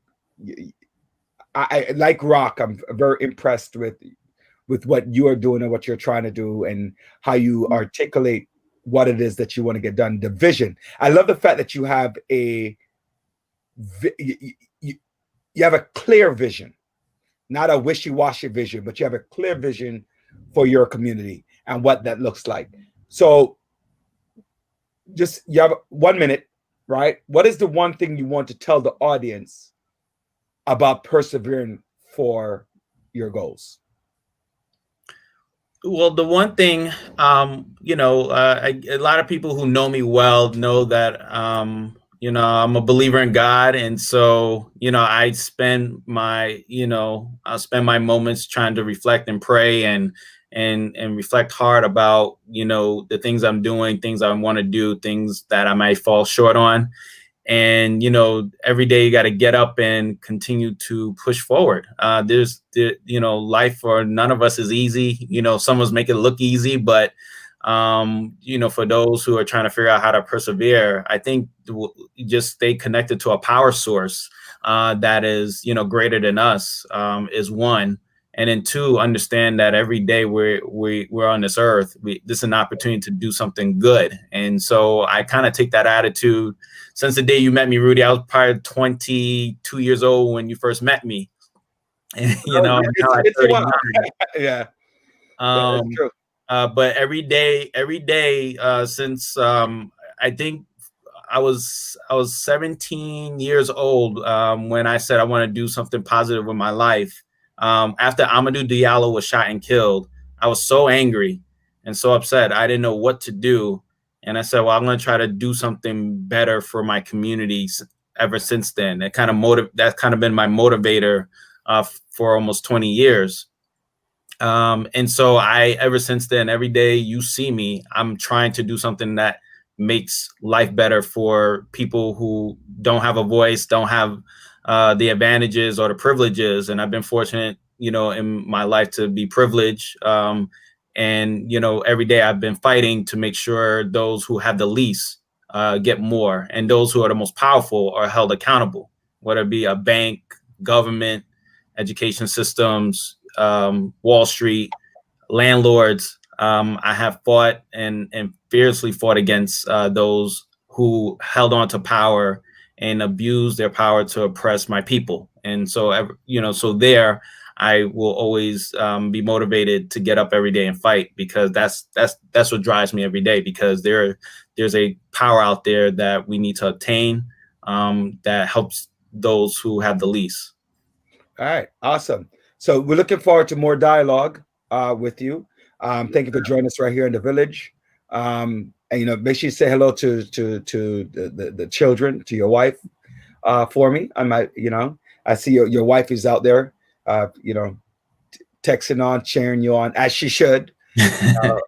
I like Rock. I'm very impressed with what you are doing and what you're trying to do and how you articulate what it is that you want to get done. The vision. I love the fact that you have you have a clear vision, not a wishy-washy vision, but you have a clear vision for your community and what that looks like. So just, you have 1 minute, right? What is the one thing you want to tell the audience about persevering for your goals? Well, the one thing, a lot of people who know me well know that, I'm a believer in God. And so, I spend my moments trying to reflect and pray and reflect hard about, the things I'm doing, things I want to do, things that I might fall short on. And, every day you got to get up and continue to push forward. Life for none of us is easy. Some of us make it look easy, but, for those who are trying to figure out how to persevere, I think just stay connected to a power source that is, greater than us, is one. And then 2, understand that every day we're on this earth, this is an opportunity to do something good. And so I kind of take that attitude. Since the day you met me, Rudy, I was probably 22 years old when you first met me. And, it's a while. Yeah. That's true. But every day, since I think I was 17 years old when I said I want to do something positive with my life. After Amadou Diallo was shot and killed, I was so angry and so upset. I didn't know what to do. And I said, well, I'm going to try to do something better for my community. Ever since then, that's kind of been my motivator for almost 20 years. And so ever since then, every day you see me, I'm trying to do something that makes life better for people who don't have a voice, don't have the advantages or the privileges. And I've been fortunate, in my life to be privileged And, every day I've been fighting to make sure those who have the least get more, and those who are the most powerful are held accountable, whether it be a bank, government, education systems, Wall Street, landlords. I have fought and fiercely fought against those who held on to power and abused their power to oppress my people. And so, so there, I will always be motivated to get up every day and fight, because that's what drives me every day, because there's a power out there that we need to obtain that helps those who have the least. All right, awesome. So we're looking forward to more dialogue with you. Thank you for joining us right here in the village. And make sure you say hello to the children, to your wife for me. I see your wife is out there, texting on, cheering you on, as she should. I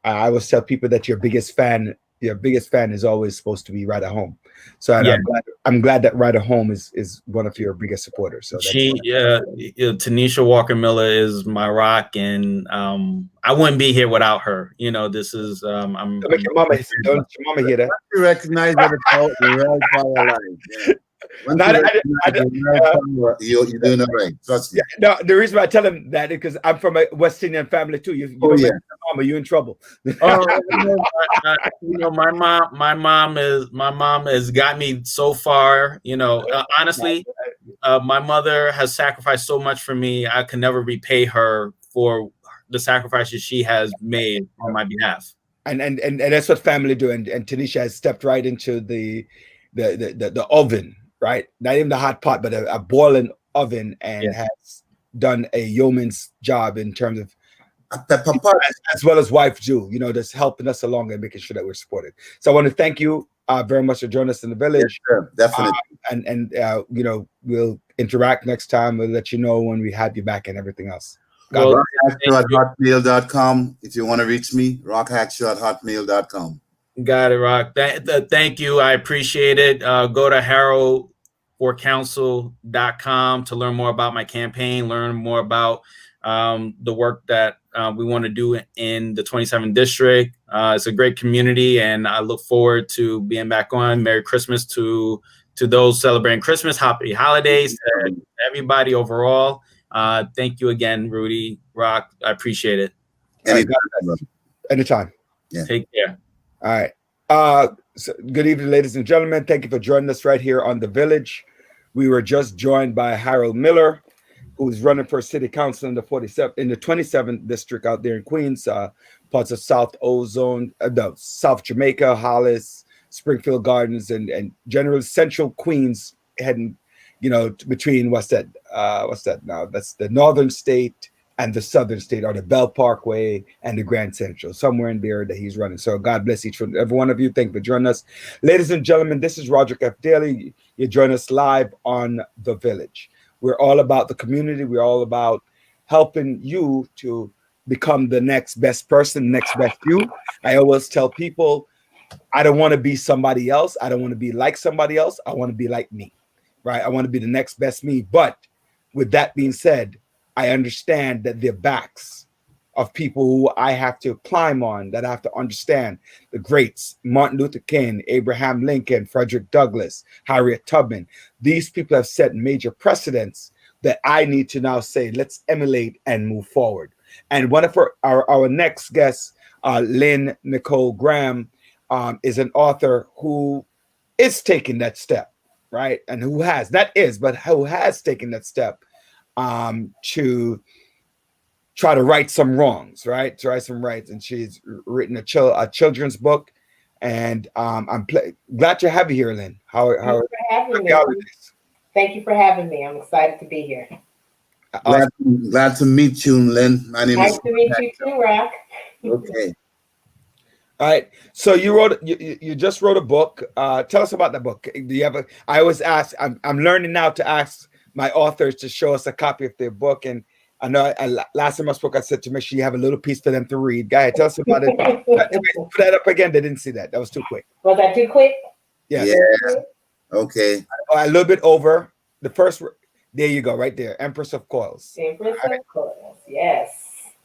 always tell people that your biggest fan is always supposed to be right at home. So Yeah. I'm glad that Right at Home is one of your biggest supporters. So Tanisha Walker Miller is my rock, and I wouldn't be here without her. This is don't your mama hear that. You recognize that the right power line. Yeah. You're doing it right. Trust me. No, the reason why I tell him that is because I'm from a West Indian family too. You don't like your mama, you in trouble. My mom has got me so far. Honestly, my mother has sacrificed so much for me. I can never repay her for the sacrifices she has made on my behalf. And that's what family do. And Tanisha has stepped right into the oven. Right, not even the hot pot, but a boiling oven, and has done a yeoman's job in terms of as well as wife do. That's helping us along and making sure that we're supported. So I want to thank you very much for joining us in the village. Yeah, sure, definitely. We'll interact next time. We'll let you know when we have you back and everything else. rockhackshow@hotmail.com. If you want to reach me, rockhackshow@hotmail.com. Got it, Rock. Thank you. I appreciate it. Go to HarrowForCouncil.com to learn more about my campaign, learn more about the work that we want to do in the 27th district. It's a great community, and I look forward to being back on. Merry Christmas to those celebrating Christmas. Happy holidays to everybody overall. Thank you again, Rudy, Rock. I appreciate it. Anytime. Yeah. Take care. All right. So good evening, ladies and gentlemen. Thank you for joining us right here on The Village. We were just joined by Harold Miller, who's running for city council in the 27th district out there in Queens, parts of South Ozone, South Jamaica, Hollis, Springfield Gardens, and general central Queens, heading, between what's that now? That's the northern state and the southern state, or the Bell Parkway and the Grand Central, somewhere in there that he's running. So God bless each and every one of you. Thank you for joining us. Ladies and gentlemen, this is Roderick F. Daly. You join us live on The Village. We're all about the community. We're all about helping you to become the next best person, next best you. I always tell people, I don't want to be somebody else. I don't want to be like somebody else. I want to be like me, right? I want to be the next best me. But with that being said, I understand that they're backs of people who I have to climb on, that I have to understand. The greats, Martin Luther King, Abraham Lincoln, Frederick Douglass, Harriet Tubman. These people have set major precedents that I need to now say, let's emulate and move forward. And one of our next guests, Lynn Nicole Graham, is an author who is taking that step, right? And who has taken that step to try to right some wrongs, right? To right some rights. And she's written a children's book. And I'm glad to have you here, Lynn. How for having me. Thank you for having me. I'm excited to be here. Glad to meet you, Lynn. My name is. Nice to meet you too, Rock. Okay. All right. So you just wrote a book. Tell us about the book. Do you have I always ask, I'm learning now to ask my authors to show us a copy of their book. And I know last time I spoke, I said to make sure you have a little piece for them to read. Go ahead, tell us about it. Put that up again. They didn't see that. That was too quick. Was that too quick? Yeah. Okay. A little bit over. The first, there you go, right there. Empress of Coils. Empress of Coils, yes.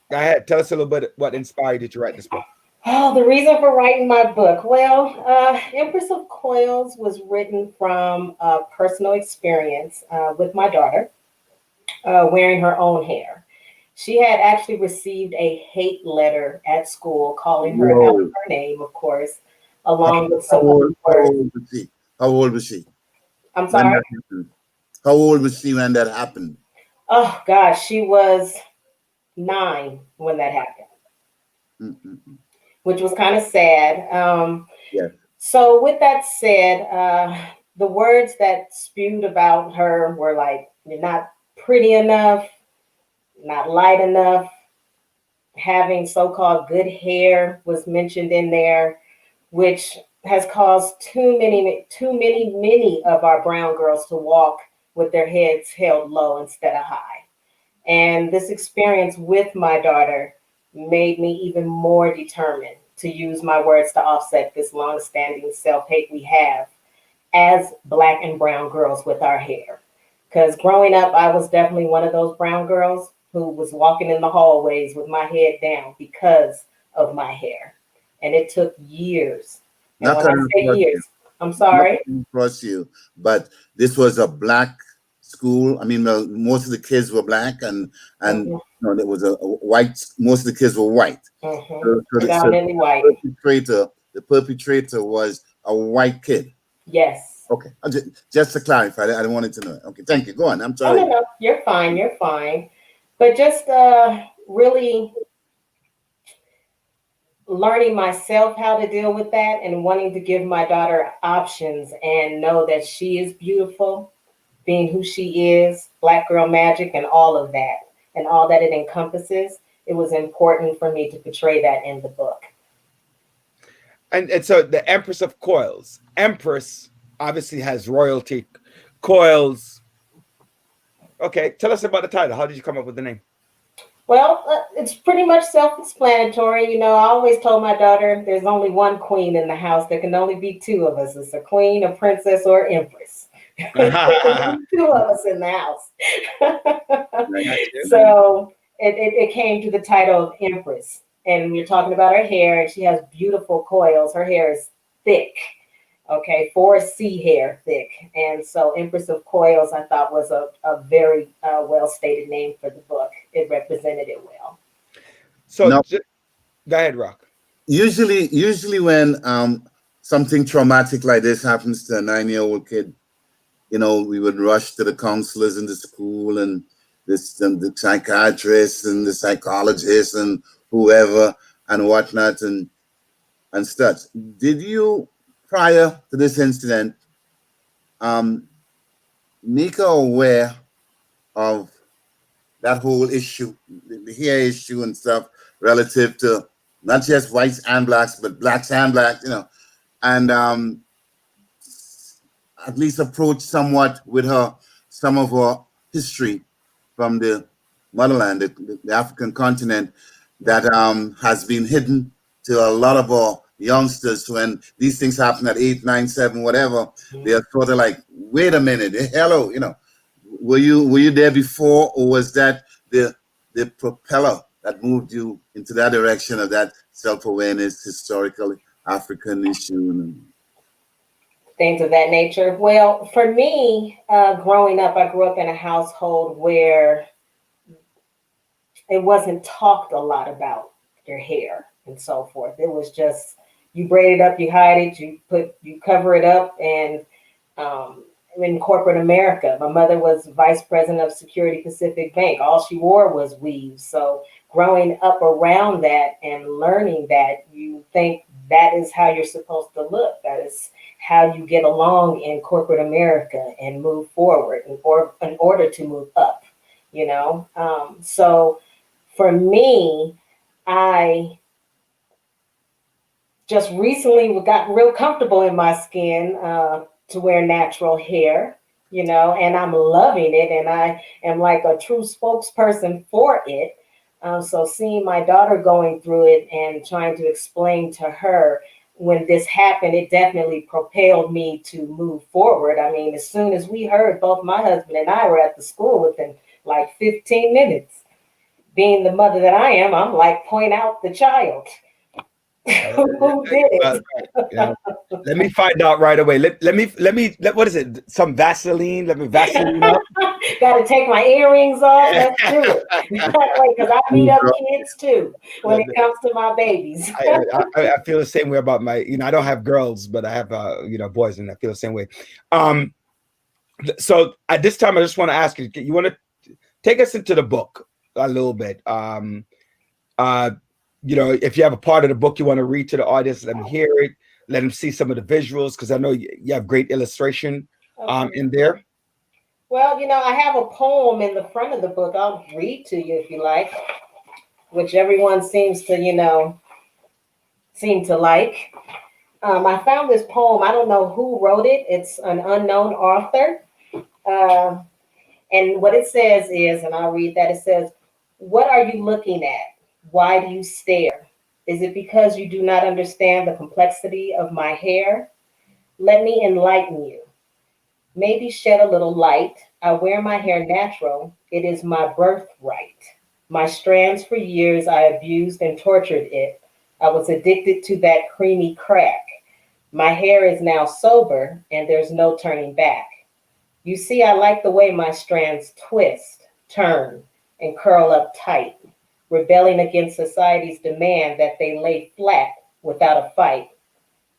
Go ahead. Tell us a little bit what inspired you to write this book. Oh, the reason for writing my book. Well, Empress of Coils was written from a personal experience with my daughter wearing her own hair. She had actually received a hate letter at school calling her out Whoa. her name, of course, along with How some old, how words. old was she? How old was she? I'm when sorry. that happened? How old was she when that happened? Oh gosh, she was 9 when that happened, Mm-mm. which was kind of sad. Yes. So with that said, the words that spewed about her were like, "You're not pretty enough, not light enough." Having so-called good hair was mentioned in there, which has caused many of our brown girls to walk with their heads held low instead of high. And this experience with my daughter made me even more determined to use my words to offset this long-standing self-hate we have as Black and brown girls with our hair. Because growing up, I was definitely one of those brown girls who was walking in the hallways with my head down because of my hair. And it took years. And Not when I to say interrupt years, I'm not sorry. to interrupt you, but this was a Black school. I mean, well, most of the kids were Black, and Mhm, no, there was a white. Most of the kids were white. mhm. So Predominantly white. the perpetrator was a white kid. Yes. Okay, just to clarify, I wanted to know. Okay, thank you. Go on. I'm Oh, sorry. no, you're fine. You're fine. But just really learning myself how to deal with that and wanting to give my daughter options and know that she is beautiful, being who she is, Black girl magic, and all of that, and all that it encompasses. It was important for me to portray that in the book. And so the Empress of Coils. Empress obviously has royalty. Coils. Okay, tell us about the title. How did you come up with the name? Well, it's pretty much self-explanatory. You know, I always told my daughter there's only one queen in the house. There can only be 2 of us. It's a queen, a princess, or empress. There's only 2 of us in the house. So it came to the title of Empress. And we're talking about her hair, and she has beautiful coils. Her hair is thick. Okay, 4C hair thick. And so Empress of Coils, I thought was a very well-stated name for the book. It represented it well. So No. Go ahead, Rock. Usually when something traumatic like this happens to a 9-year-old kid, you know, we would rush to the counselors in the school and the psychiatrists and the psychologists and whoever and whatnot and such. Did you, prior to this incident, make her aware of that whole issue, the hair issue and stuff, relative to not just whites and blacks, but blacks and blacks, you know, and at least approach somewhat with her some of her history from the motherland, the African continent, that has been hidden to a lot of our youngsters. When these things happen at 8, 9, 7, whatever, they're sort of like, wait a minute, hello, you know, were you there before, or was that the propeller that moved you into that direction of that self-awareness, historical African issue? And Things of that nature. Well, for me, growing up, I grew up in a household where it wasn't talked a lot about your hair and so forth. It was just, you braid it up, you hide it, you cover it up. And in corporate America, my mother was vice president of Security Pacific Bank. All she wore was weaves. So growing up around that and learning that, you think that is how you're supposed to look. That is how you get along in corporate America and move forward in order to move up, you know? So for me, I just recently got real comfortable in my skin to wear natural hair, you know, and I'm loving it. And I am like a true spokesperson for it. So seeing my daughter going through it and trying to explain to her when this happened, it definitely propelled me to move forward. I mean, as soon as we heard, both my husband and I were at the school within like 15 minutes. being the mother that I am, I'm like, point out the child. Who did it? Yeah. Let me find out right away. What is it? Some Vaseline? Let me Vaseline up. Got to take my earrings off. Let's do it. Because I beat up kids too when it comes to my babies. I feel the same way about my, I don't have girls, but I have, boys, and I feel the same way. So at this time, I just want to ask you want to take us into the book a little bit. If you have a part of the book you want to read to the audience, let me hear it. Let them see some of the visuals, because I know you have great illustration in there. Well, I have a poem in the front of the book. I'll read to you if you like, which everyone seems to, like. I found this poem. I don't know who wrote it. It's an unknown author. And what it says is, and I'll read that, it says, "What are you looking at? Why do you stare? Is it because you do not understand the complexity of my hair? Let me enlighten you. Maybe shed a little light. I wear my hair natural. It is my birthright. My strands for years I abused and tortured it. I was addicted to that creamy crack. My hair is now sober and there's no turning back. You see, I like the way my strands twist, turn, and curl up tight, rebelling against society's demand that they lay flat without a fight.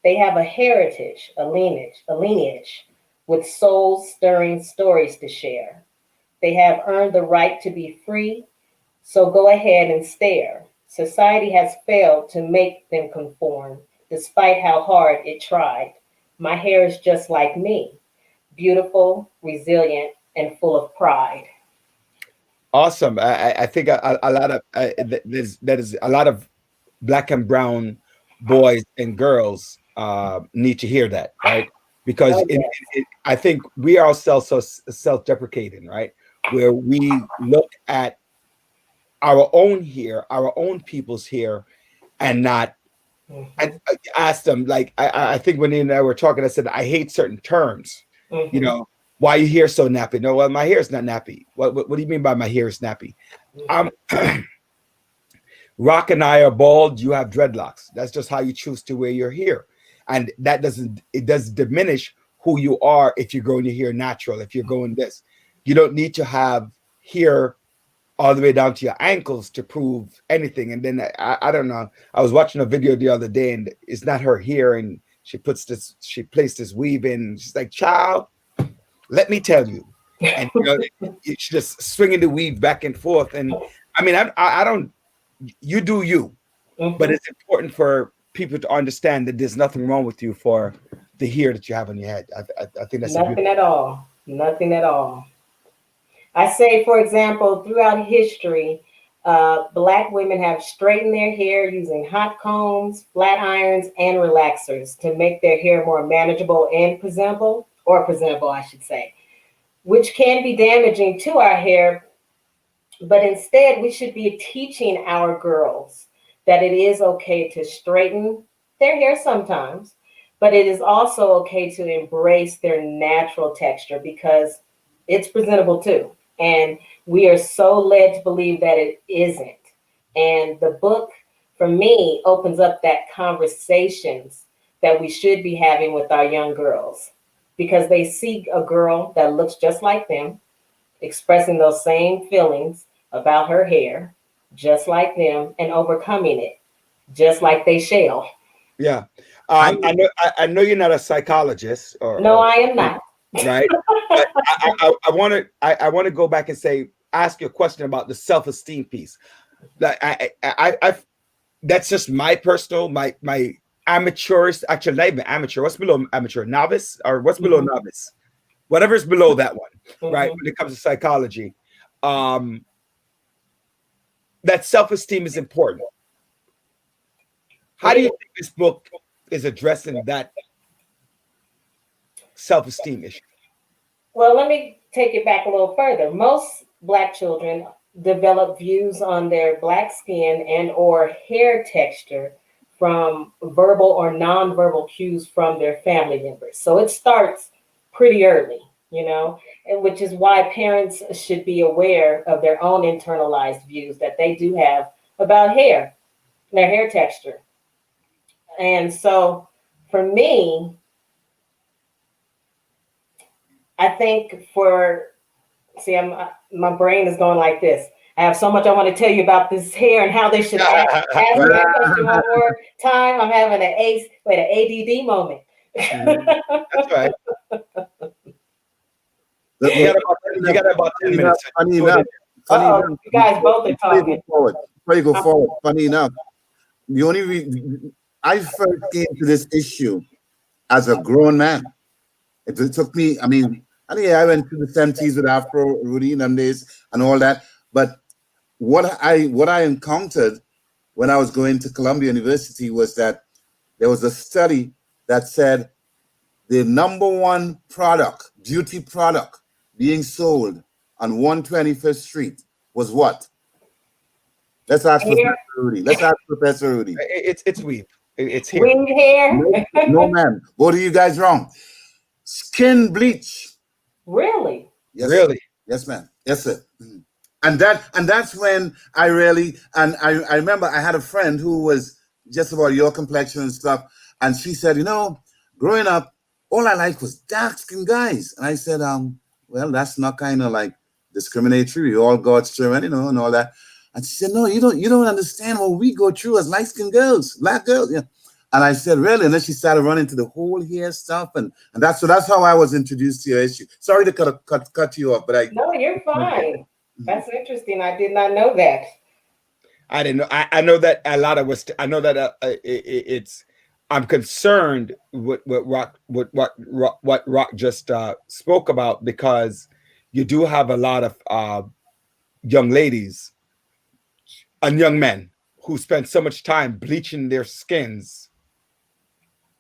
They have a heritage, a lineage with soul-stirring stories to share. They have earned the right to be free, so go ahead and stare. Society has failed to make them conform, despite how hard it tried. My hair is just like me, beautiful, resilient, and full of pride." Awesome. I think a lot of that is a lot of Black and brown boys and girls need to hear that, right? Because I think we are ourselves so self-deprecating, right? Where we look at our own here, our own people's here, and not and ask them, like I think when Nina and I were talking, I said I hate certain terms. Why you hair so nappy? No, well, my hair is not nappy. What do you mean by my hair is nappy? Rock and I are bald. You have dreadlocks. That's just how you choose to wear your hair, and that doesn't diminish who you are if you're growing your hair natural. If you're going this, you don't need to have hair all the way down to your ankles to prove anything. And then I don't know. I was watching a video the other day, and it's not her hair, and she placed this weave in. She's like, "Child, let me tell you," and she's just swinging the weave back and forth. And I mean, I don't. You do you, but it's important for people to understand that there's nothing wrong with you for the hair that you have on your head. I think that's nothing at all. Nothing at all. I say, for example, throughout history, Black women have straightened their hair using hot combs, flat irons, and relaxers to make their hair more manageable and presentable, I should say, which can be damaging to our hair. But instead, we should be teaching our girls that it is okay to straighten their hair sometimes, but it is also okay to embrace their natural texture because it's presentable too. And we are so led to believe that it isn't. And the book, for me, opens up that conversations that we should be having with our young girls, because they see a girl that looks just like them, expressing those same feelings about her hair, just like them, and overcoming it, just like they shall. Yeah. I know you're not a psychologist. I am not. Right. But I want to go back and ask you a question about the self-esteem piece. Like I that's just my personal, my amateurist, actually not even amateur. What's below amateur? Novice? Or what's below novice? Whatever's below that one, right? When it comes to psychology. That self-esteem is important. How do you think this book is addressing that self-esteem issue? Well, let me take it back a little further. Most Black children develop views on their Black skin and or hair texture from verbal or nonverbal cues from their family members. So it starts pretty early. you know, and which is why parents should be aware of their own internalized views that they do have about hair, their hair texture. And so for me, I think my brain is going like this. I have so much I want to tell you about this hair and how they should ask me that question one more time. I'm having an ADD moment. That's right. You got about 10 minutes. Funny enough, You guys both are talking. Before you go forward, funny enough, the only reason I first came to this issue as a grown man. It took me, I mean, I went through the 70s with Afro, Rudy, in them days and all that. But what I encountered when I was going to Columbia University was that there was a study that said the number one product, beauty product being sold on 125th Street was what? Let's ask Professor Rudy. It's weave. It's hair. Winged hair? No, man. Both of you guys wrong. Skin bleach. Really? Yes, Really? Yes, ma'am. Yes, sir. And that's when I remember I had a friend who was just about your complexion and stuff, and she said, growing up, all I liked was dark-skinned guys. And I said, well, that's not kind of like discriminatory. We all God's children, and all that. And she said, no, you don't understand what we go through as light-skinned girls, black girls. Yeah. And I said, really? And then she started running to the whole hair stuff, and that's how I was introduced to your issue. Sorry to cut you off, but No, you're fine. That's interesting. I did not know that. I didn't know. I know that a lot of us. I know that it's. I'm concerned with what Rock just spoke about, because you do have a lot of young ladies and young men who spend so much time bleaching their skins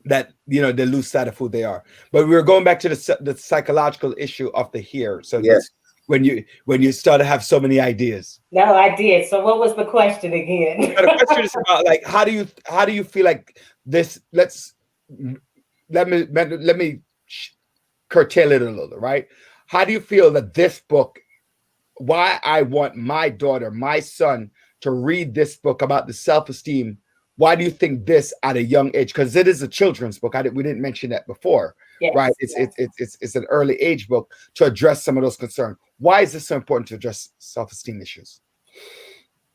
that they lose sight of who they are. But we're going back to the psychological issue of the hair. So yes. When you start to have so many ideas. No, I did. So what was the question again? The question is about, like, how do you feel like this? Let me curtail it a little, right? How do you feel that this book? Why I want my daughter, my son, to read this book about the self-esteem? Why do you think this at a young age? Because it is a children's book. We didn't mention that before, yes, right? It's an early age book to address some of those concerns. Why is this so important to address self-esteem issues?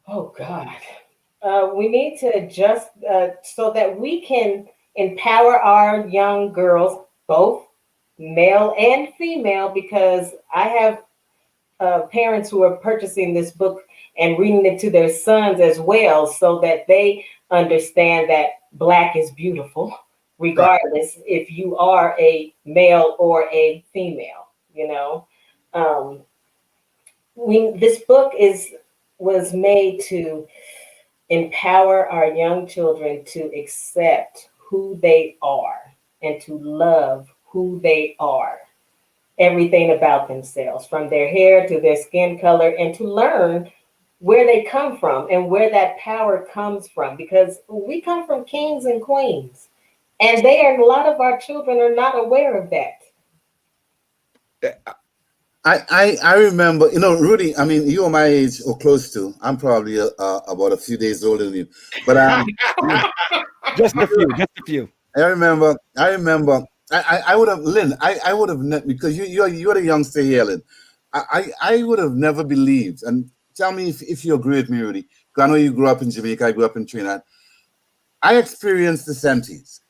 Oh God, we need to adjust so that we can empower our young girls, both male and female, because I have parents who are purchasing this book and reading it to their sons as well, so that they understand that Black is beautiful, regardless if you are a male or a female. This book was made to empower our young children to accept who they are and to love who they are. Everything about themselves, from their hair to their skin color, and to learn where they come from and where that power comes from, because we come from kings and queens, and a lot of our children are not aware of that. I remember, Rudy, I mean, you are my age or close to. I'm probably about a few days older than you, but just a few. I remember. I would have, Lynn. I would have, because you're the youngster here, Lynn. I would have never believed. And tell me if you agree with me, Rudy. I know you grew up in Jamaica. I grew up in Trinidad. I experienced the 70s.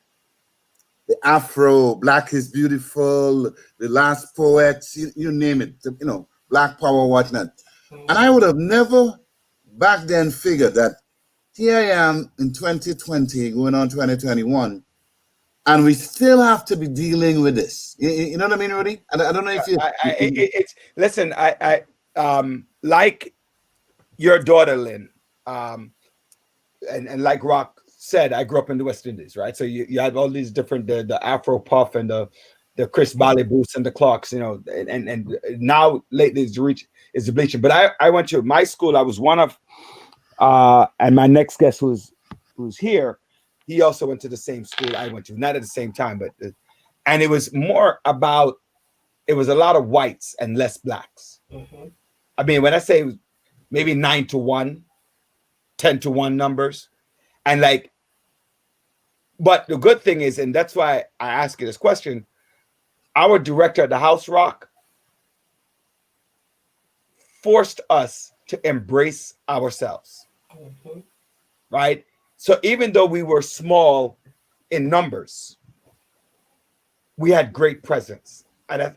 The Afro, Black is Beautiful, The Last Poets, you name it, Black Power, whatnot. And I would have never back then figured that here I am in 2020, going on 2021, and we still have to be dealing with this. You know what I mean, Rudy? I don't know if you... Listen, I like your daughter, Lynn, and like Rock said, I grew up in the West Indies, right? So you have all these different the Afro puff and the Chris Bally boots and the clocks, and now lately is the bleaching. But I went to my school. I was one of, and my next guest who's here, he also went to the same school I went to, not at the same time, but and it was more about it was a lot of whites and less blacks. Mhm. I mean, when I say maybe 9-1, 10-1 numbers, and like, but the good thing is, and that's why I ask you this question, our director at the House Rock forced us to embrace ourselves, Mhm. right? So even though we were small in numbers, we had great presence, and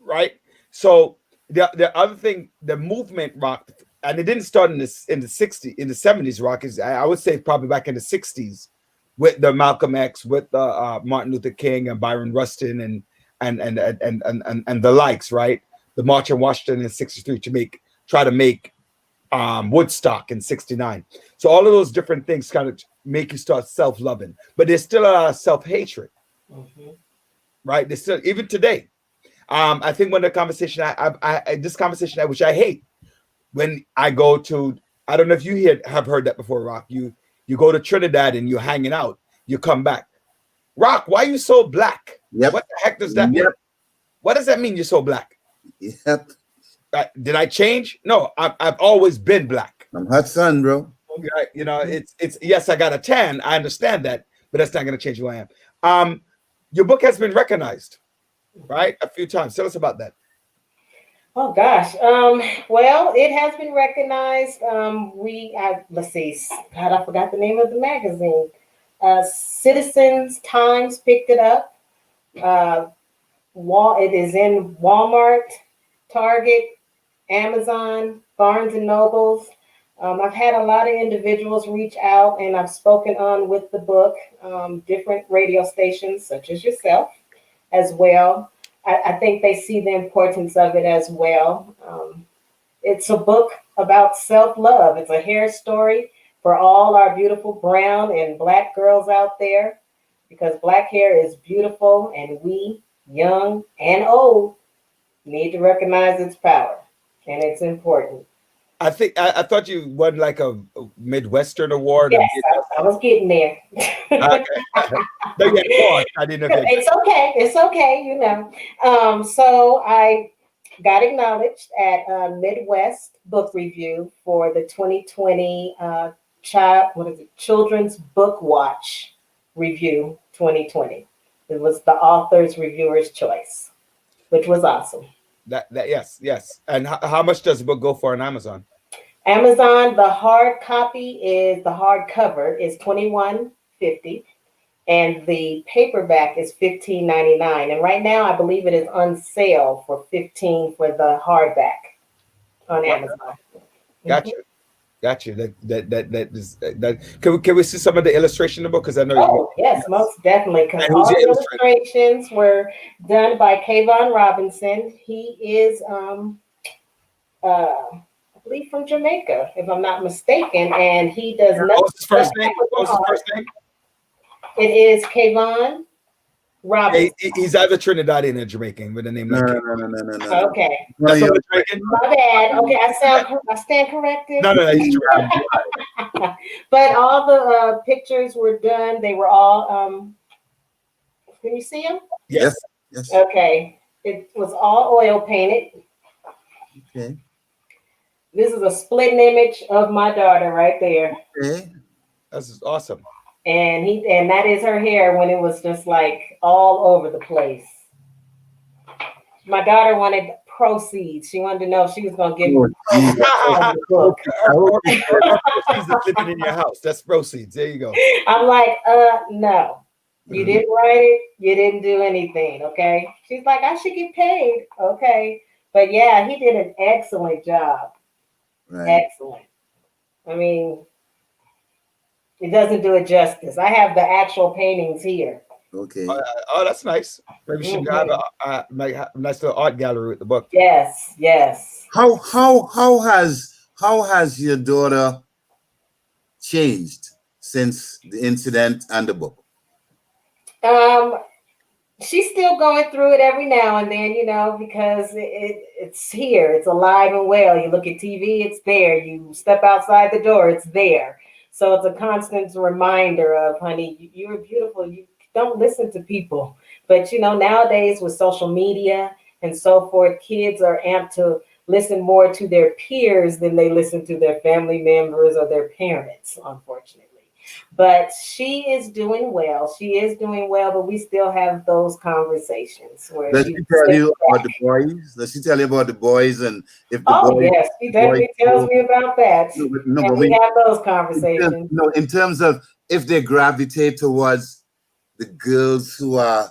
right. So the other thing, the movement rock, and it didn't start in the 60s, in the 70s. Rock is, I would say, probably back in the 60s with the Malcolm X, with the Martin Luther King and Byron Rustin and the likes, right? The March on Washington in '63 to try to make Woodstock in '69. So all of those different things kind of make you start self-loving, but there's still a lot of self-hatred, Mhm. right? There's still, even today. I think when the conversation this conversation, which I hate, when I go to, I don't know if you have heard that before, Rock. You go to Trinidad and you're hanging out, you come back. Rock, why are you so black? Yep. What the heck does that mean? Yep. What does that mean you're so black? Yep. Did I change? No, I've always been black. I'm hot sun, bro. Right? You know, it's yes, I got a tan. I understand that, but that's not going to change who I am. Your book has been recognized, right? A few times. Tell us about that. Oh gosh. Well, it has been recognized. Let's see. God, I forgot the name of the magazine. Citizens Times picked it up. It is in Walmart, Target, Amazon, Barnes and Nobles. I've had a lot of individuals reach out, and I've spoken on with the book, different radio stations such as yourself as well. I think they see the importance of it as well. It's a book about self-love. It's a hair story for all our beautiful brown and black girls out there, because black hair is beautiful, and we, young and old, need to recognize its power, and it's important. I think I thought you won like a Midwestern award. Yes, I was getting there. Okay. No, you had one. I didn't know if you It's okay. It's okay. You know. So I got acknowledged at Midwest Book Review for the 2020 Children's Book Watch Review 2020. It was the author's reviewer's choice, which was awesome. that yes. And how much does the book go for on Amazon? Amazon, the hard cover is $21.50. And the paperback is $15.99. And right now, I believe it is on sale for $15 for the hardback on Amazon. Gotcha. That can we see some of the illustration in the book? Because I know. Oh, yes, most definitely. Because And all who's the your illustrator? illustrations were done by Kayvon Robinson. He is, I believe, from Jamaica, if I'm not mistaken. And he does not. What's his first name? What's his first name? It is Kayvon Robinson. He's either Trinidadian or Jamaican with a name like that. No. Okay. No, That's you're- not Jamaican? My bad. Okay, I stand corrected. No, he's Jamaican. But all the pictures were done. They were all. Can you see them? Yes. Okay. It was all oil painted. Okay. This is a splitting image of my daughter right there, Okay. That's awesome. and that is her hair when it was just like all over the place. My daughter wanted proceeds. She wanted to know if she was going to get Oh, the book. He's living in your house. That's proceeds. There you go. I'm like, no. You didn't write it. You didn't do anything. Okay. She's like, I should get paid. Okay. But yeah, he did an excellent job. Right. Excellent. I mean, it doesn't do it justice. I have the actual paintings here. Okay. Oh, that's nice. Maybe we should have a nice little art gallery with the book. Yes. How has your daughter changed since the incident and the book? She's still going through it every now and then, because it's here. It's alive and well. You look at TV, it's there. You step outside the door, it's there. So it's a constant reminder of, honey, you're beautiful. You don't listen to people. But nowadays with social media and so forth, kids are amped to listen more to their peers than they listen to their family members or their parents, unfortunately. But she is doing well. She is doing well, but we still have those conversations where Does she she tell steps you back. about the boys? Does she tell you about the boys and if the Oh boys? yes, she definitely tells me about that, No, and but we have those in conversations. in terms of if they gravitate towards the girls who are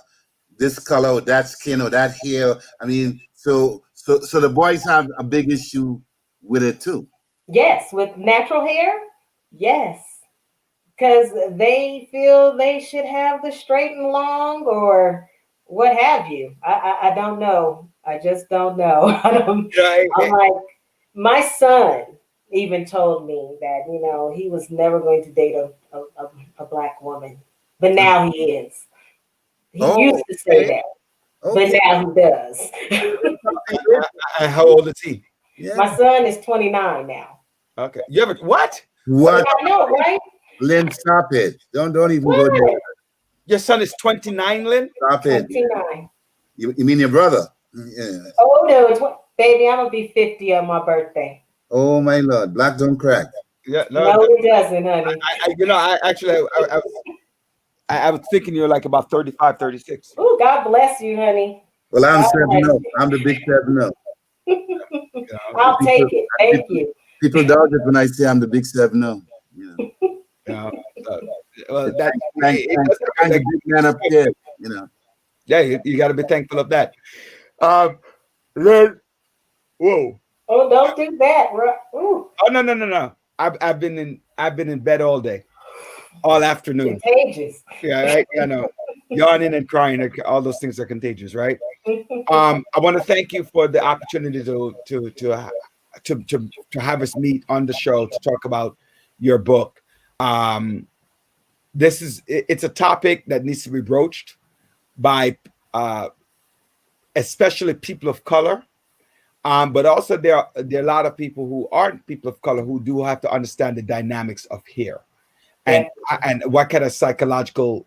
this color or that skin or that hair. I mean, so the boys have a big issue with it too. Yes, with natural hair, yes, because they feel they should have the straight and long or what have you. I don't know. I just don't know. I'm like, my son even told me that he was never going to date a black woman, but now he is. He Oh, used to say okay, that, but okay, now he does. How old is he? My yeah. son is 29 now. Okay. You ever what? What? I know, right? Lynn, stop it! Don't even go there. What? Your son is 29, Lynn? Stop it. 29. You mean your brother? Yeah. Oh no, baby, I'm gonna be 50 on my birthday. Oh my Lord, black don't crack. Yeah, No, it doesn't, honey. I actually, I was thinking you're like about 35, 36. Oh, God bless you, honey. Well, I'm God 7 bless up. you. I'm the big 7 up. I'll take it. Thank you. People doubt it when I say I'm the big 7 up. Uh, well, that Thank it does the like, big man up there. yeah, you got to be thankful of that. Then, whoa. Oh, don't do that. Ooh, Oh no. I've been in bed all day, all afternoon. contagious. Yeah, right. Yeah, no, yawning and crying, all those things are contagious, right? I want to thank you for the opportunity to have us meet on the show to talk about your book. It's a topic that needs to be broached by especially people of color. But also there are a lot of people who aren't people of color who do have to understand the dynamics of hair and what kind of psychological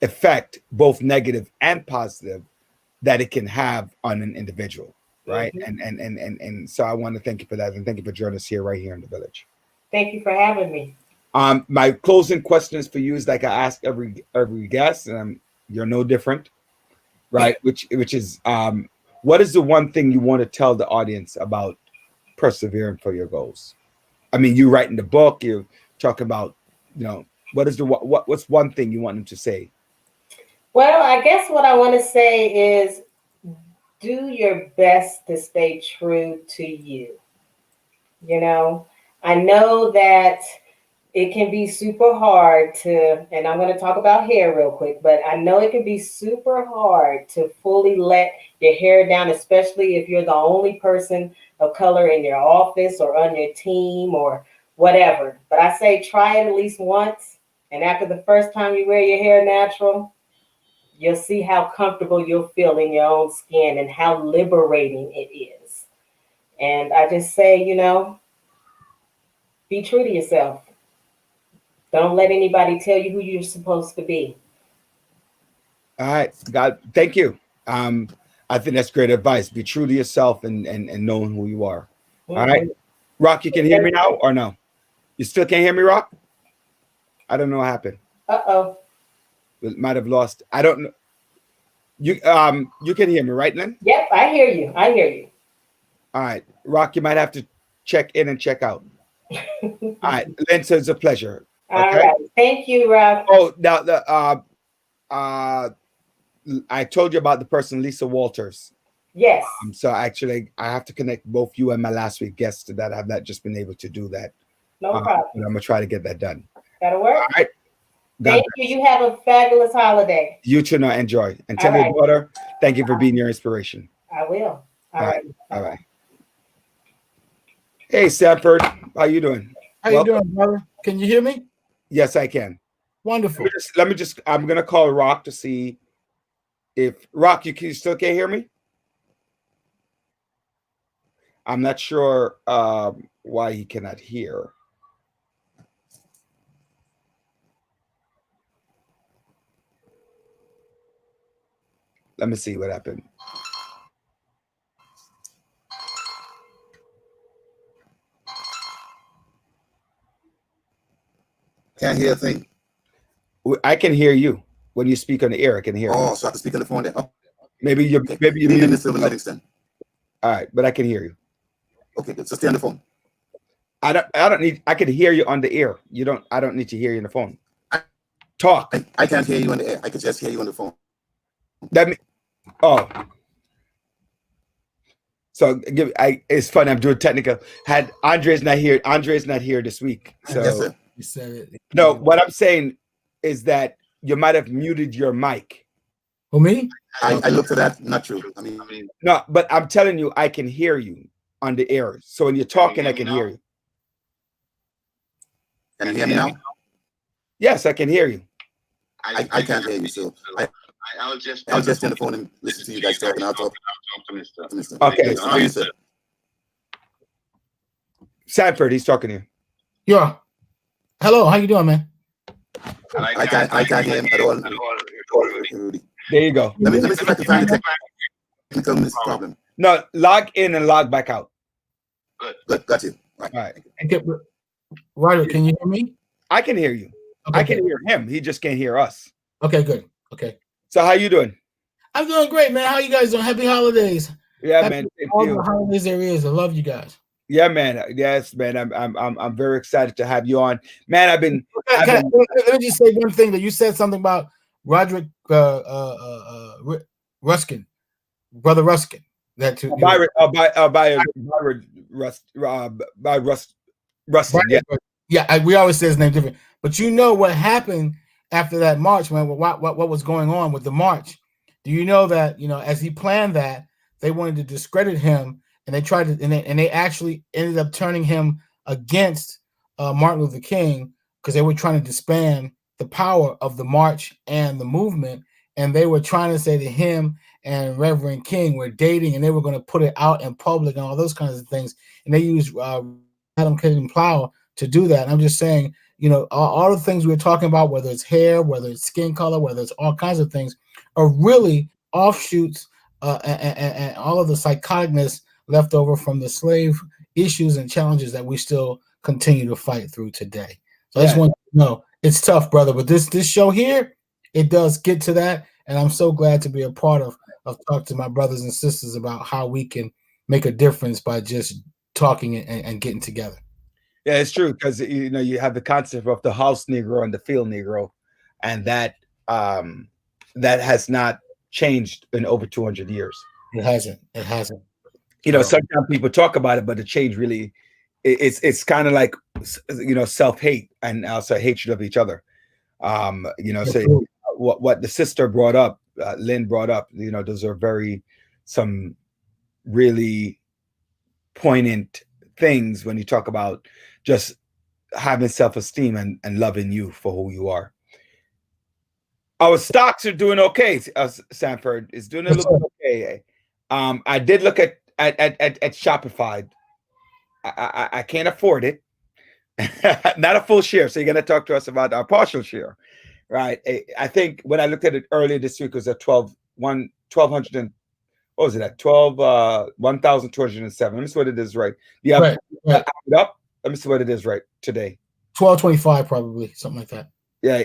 effect, both negative and positive, that it can have on an individual, right? Mm-hmm. And so I want to thank you for that, and thank you for joining us here right here in the village. Thank you for having me. My closing questions for you is like I ask every guest, and you're no different, right? Which is what is the one thing you want to tell the audience about persevering for your goals? I mean, you writing the book, you talk about, what's one thing you want them to say? Well, I guess what I want to say is do your best to stay true to you. I know that it can be super hard and I'm going to talk about hair real quick, but I know it can be super hard to fully let your hair down, especially if you're the only person of color in your office or on your team or whatever. But I say try it at least once. And after the first time you wear your hair natural, you'll see how comfortable you'll feel in your own skin and how liberating it is. And I just say, be true to yourself. Don't let anybody tell you who you're supposed to be. All right, God, thank you. I think that's great advice. Be true to yourself and knowing who you are. Mm-hmm. All right, Rock, you can hear me now or no? You still can't hear me, Rock? I don't know what happened. Uh-oh. We might have lost. I don't know. You can hear me, right, Lynn? Yep, I hear you. All right, Rock, you might have to check in and check out. All right, Lynn, so it's a pleasure. Okay? All right. Thank you, Rob. Oh, now I told you about the person, Lisa Walters. Yes. So actually, I have to connect both you and my last week guests to that. I've not just been able to do that. No problem. But I'm gonna try to get that done. That'll work. All right. Thank you. You have a fabulous holiday. You too. Now enjoy and tell your daughter thank you for being your inspiration. I will. All right. All right. Hey, Sanford, how you doing? How you doing, brother? Can you hear me? Yes, I can. Wonderful. Let me just. I'm gonna call Rock to see if Rock. You still can't hear me? I'm not sure why he cannot hear. Let me see what happened. Can't hear a thing. I can hear you when you speak on the air. I can hear. Oh, You. so I have to speak on the phone there. Oh, Maybe you. okay. Maybe you. Leaving Mute. Mr. Livingston. All right, but I can hear you. Okay, good. So stay on the phone. I don't need. I can hear you on the air. You don't. I don't need to hear you on the phone. Talk. I can't hear you on the air. I can just hear you on the phone. That me. Oh. So give. It's funny. I'm doing technical. Had Andre's not here. Andre's not here this week. So Yes, sir. You said it. no. What I'm saying is that you might have muted your mic. For me? I looked at that. Not true. I mean, No, but I'm telling you, I can hear you on the air. So when you're talking, I can hear you. can you hear me now? Yes, I can hear you. I can't hear you. So I'll just stay on the phone and listen to you guys talk, and I'll talk to Mr. Okay. How are you, sir? Sanford, he's talking to you. Yeah. Hello, how you doing, man? I can't hear him at all. Rudy. There you go. Let me see if I can find the technical problem. No, log in and log back out. Good, got you. Right. All right. Okay, Ryder, can you hear me? I can hear you. Okay, I can good. hear him. He just can't hear us. Okay, good. Okay. So how you doing? I'm doing great, man. How you guys doing? Happy holidays. Yeah, Happy man. Same all to the you. holidays there is. I love you guys. Yeah, man. Yes, man. I'm very excited to have you on. Man, I've been Let me just say one thing that you said something about Roderick Ruskin, Brother Ruskin. That too. by Rustin. Yeah. Yeah, we always say his name different. But you know what happened after that march, man? What was going on with the march? Do you know that, as he planned that, they wanted to discredit him, and they tried to, and they actually ended up turning him against Martin Luther King, because they were trying to disband the power of the march and the movement, and they were trying to say that him and Reverend King were dating, and they were going to put it out in public and all those kinds of things, and they used Adam Kennedy Plow to do that. And I'm just saying, all the things we're talking about, whether it's hair, whether it's skin color, whether it's all kinds of things, are really offshoots and all of the psychoticness left over from the slave issues and challenges that we still continue to fight through today. So I just want you to know it's tough, brother. But this show here, it does get to that. And I'm so glad to be a part of talking to my brothers and sisters about how we can make a difference by just talking and getting together. Yeah, it's true, because you have the concept of the house Negro and the field Negro, and that has not changed in over 200 years. It hasn't. It hasn't. Sometimes people talk about it, but the change really, it's kind of like self-hate and also hatred of each other. So what the sister brought up, Lynn brought up, those are some really poignant things when you talk about just having self-esteem and loving you for who you are. Our stocks are doing okay. Sanford is doing a little bit okay. I did look at Shopify. I can't afford it. Not a full share. So you're going to talk to us about our partial share, right? I think when I looked at it earlier this week, it was at 1,200 and what was it at 1,207. Let me see what it is right. Yeah, right. Up. Let me see what it is right today. 1225, probably something like that. Yeah,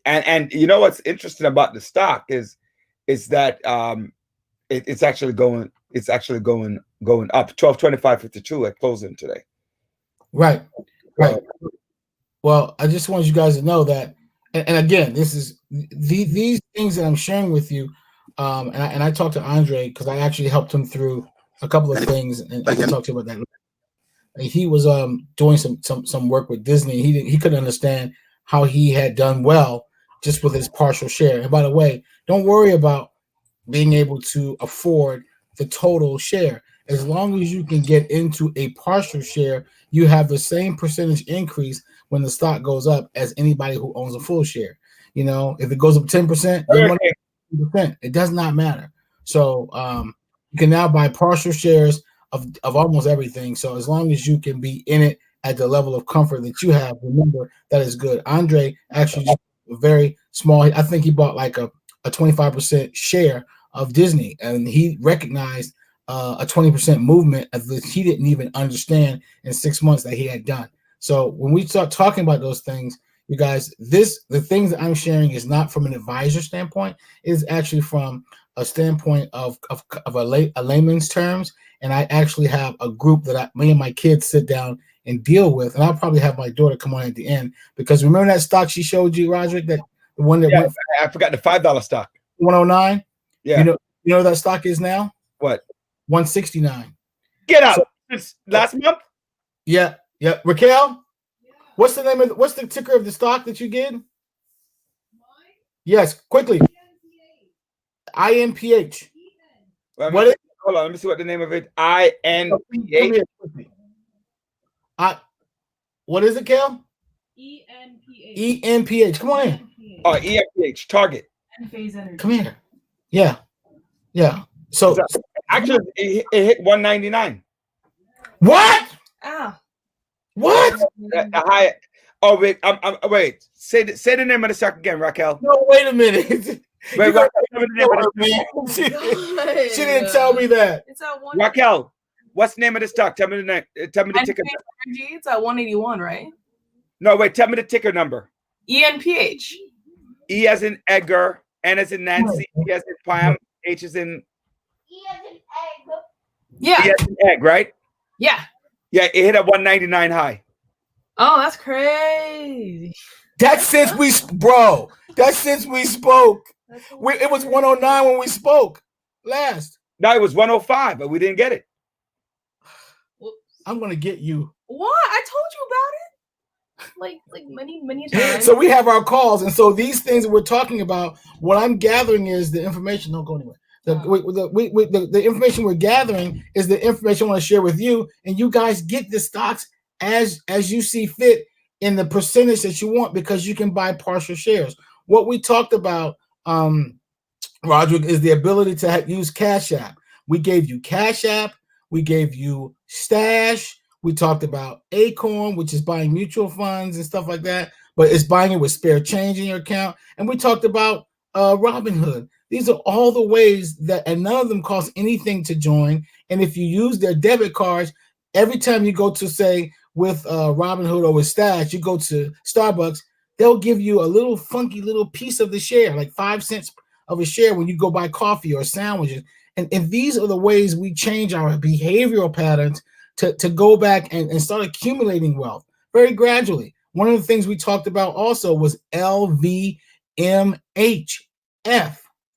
and you know what's interesting about the stock is that it's actually going up 1225.52 at closing today. Right. Well, I just want you guys to know that, and again, this is these things that I'm sharing with you. And I talked to Andre because I actually helped him through a couple of things, and I talked to him about that. And he was doing some work with Disney. He couldn't understand how he had done well just with his partial share. And by the way, don't worry about being able to afford the total share. As long as you can get into a partial share, you have the same percentage increase when the stock goes up as anybody who owns a full share. If it goes up 10%, your money 10%. It does not matter. So you can now buy partial shares of almost everything. So as long as you can be in it at the level of comfort that you have, remember that is good. Andre actually just a very small. I think he bought like a a 25% share of Disney, and he recognized a 20% movement of this he didn't even understand in 6 months that he had done. So when we start talking about those things, you guys, the things that I'm sharing is not from an advisor standpoint. It is actually from a standpoint of a layman's terms. And I actually have a group that me and my kids sit down and deal with. And I'll probably have my daughter come on at the end, because remember that stock she showed you, Roderick, that the one that went, I forgot the $5 stock. 109. Yeah. You know what that stock is now? What? 169. Get out. So- It's last month? Yeah. Raquel, what's the ticker of the stock that you get? Yes, quickly. INPH. What is Hold on, let me see what the name of it. INPH. What is it, Kel? ENPH. Come on in. Oh, ENPH. Target. Come here. Yeah. So Actually, it hit 199. what? Ah. What? The high. Oh wait, wait. Say the name of the stock again, Raquel. No, wait a minute. Wait, You gotta Raquel, tell me the name of the- She didn't tell me that. It's at one. Raquel, what's the name of the stock? Tell me the name. Tell me the ticker. It's at 181, right? No, wait. Tell me the ticker number. ENPH. E as in Edgar, N as in Nancy, E as in Pam, H as in Yeah. E as in egg, right? Yeah. Yeah, it hit a 199 high. Oh, that's crazy. That's since we spoke. It was 109 when we spoke last. No, it was 105, but we didn't get it. I'm gonna get you. What? I told you about it. Like many times. So we have our calls, and so these things that we're talking about, what I'm gathering is the information. Don't go anywhere. The information we're gathering is the information I want to share with you, and you guys get the stocks as you see fit in the percentage that you want, because you can buy partial shares. What we talked about, Roderick, is the ability to use Cash App. We gave you Cash App. We gave you Stash. We talked about Acorn, which is buying mutual funds and stuff like that, but it's buying it with spare change in your account. And we talked about Robinhood. These are all the ways that, and none of them cost anything to join. And if you use their debit cards, every time you go to, say, with Robinhood or with Stash, you go to Starbucks, they'll give you a little funky little piece of the share, like 5 cents of a share when you go buy coffee or sandwiches. And these are the ways we change our behavioral patterns to go back and start accumulating wealth very gradually. One of the things we talked about also was LVMHF.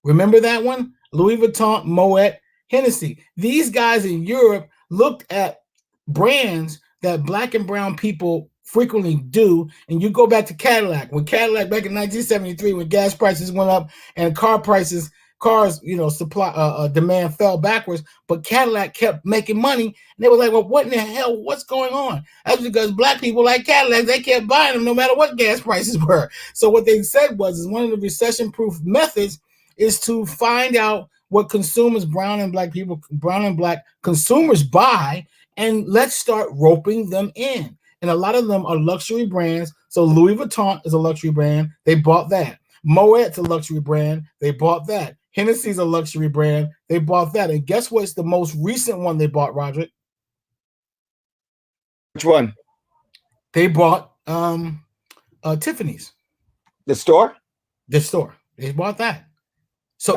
Remember that one? Louis Vuitton, Moet, Hennessy. These guys in Europe looked at brands that Black and brown people frequently do. And you go back to Cadillac. When Cadillac, back in 1973, when gas prices went up and cars, supply demand fell backwards, but Cadillac kept making money. And they were like, well, what in the hell? What's going on? That's because Black people like Cadillacs, they kept buying them no matter what gas prices were. So what they said was one of the recession-proof methods is to find out what consumers, brown and black consumers buy, and let's start roping them in. And a lot of them are luxury brands. So Louis Vuitton is a luxury brand. They bought that. Moet's a luxury brand. They bought that. Hennessy's a luxury brand. They bought that. And guess what's the most recent one they bought, Roderick? Which one? They bought Tiffany's. The store? The store. They bought that. So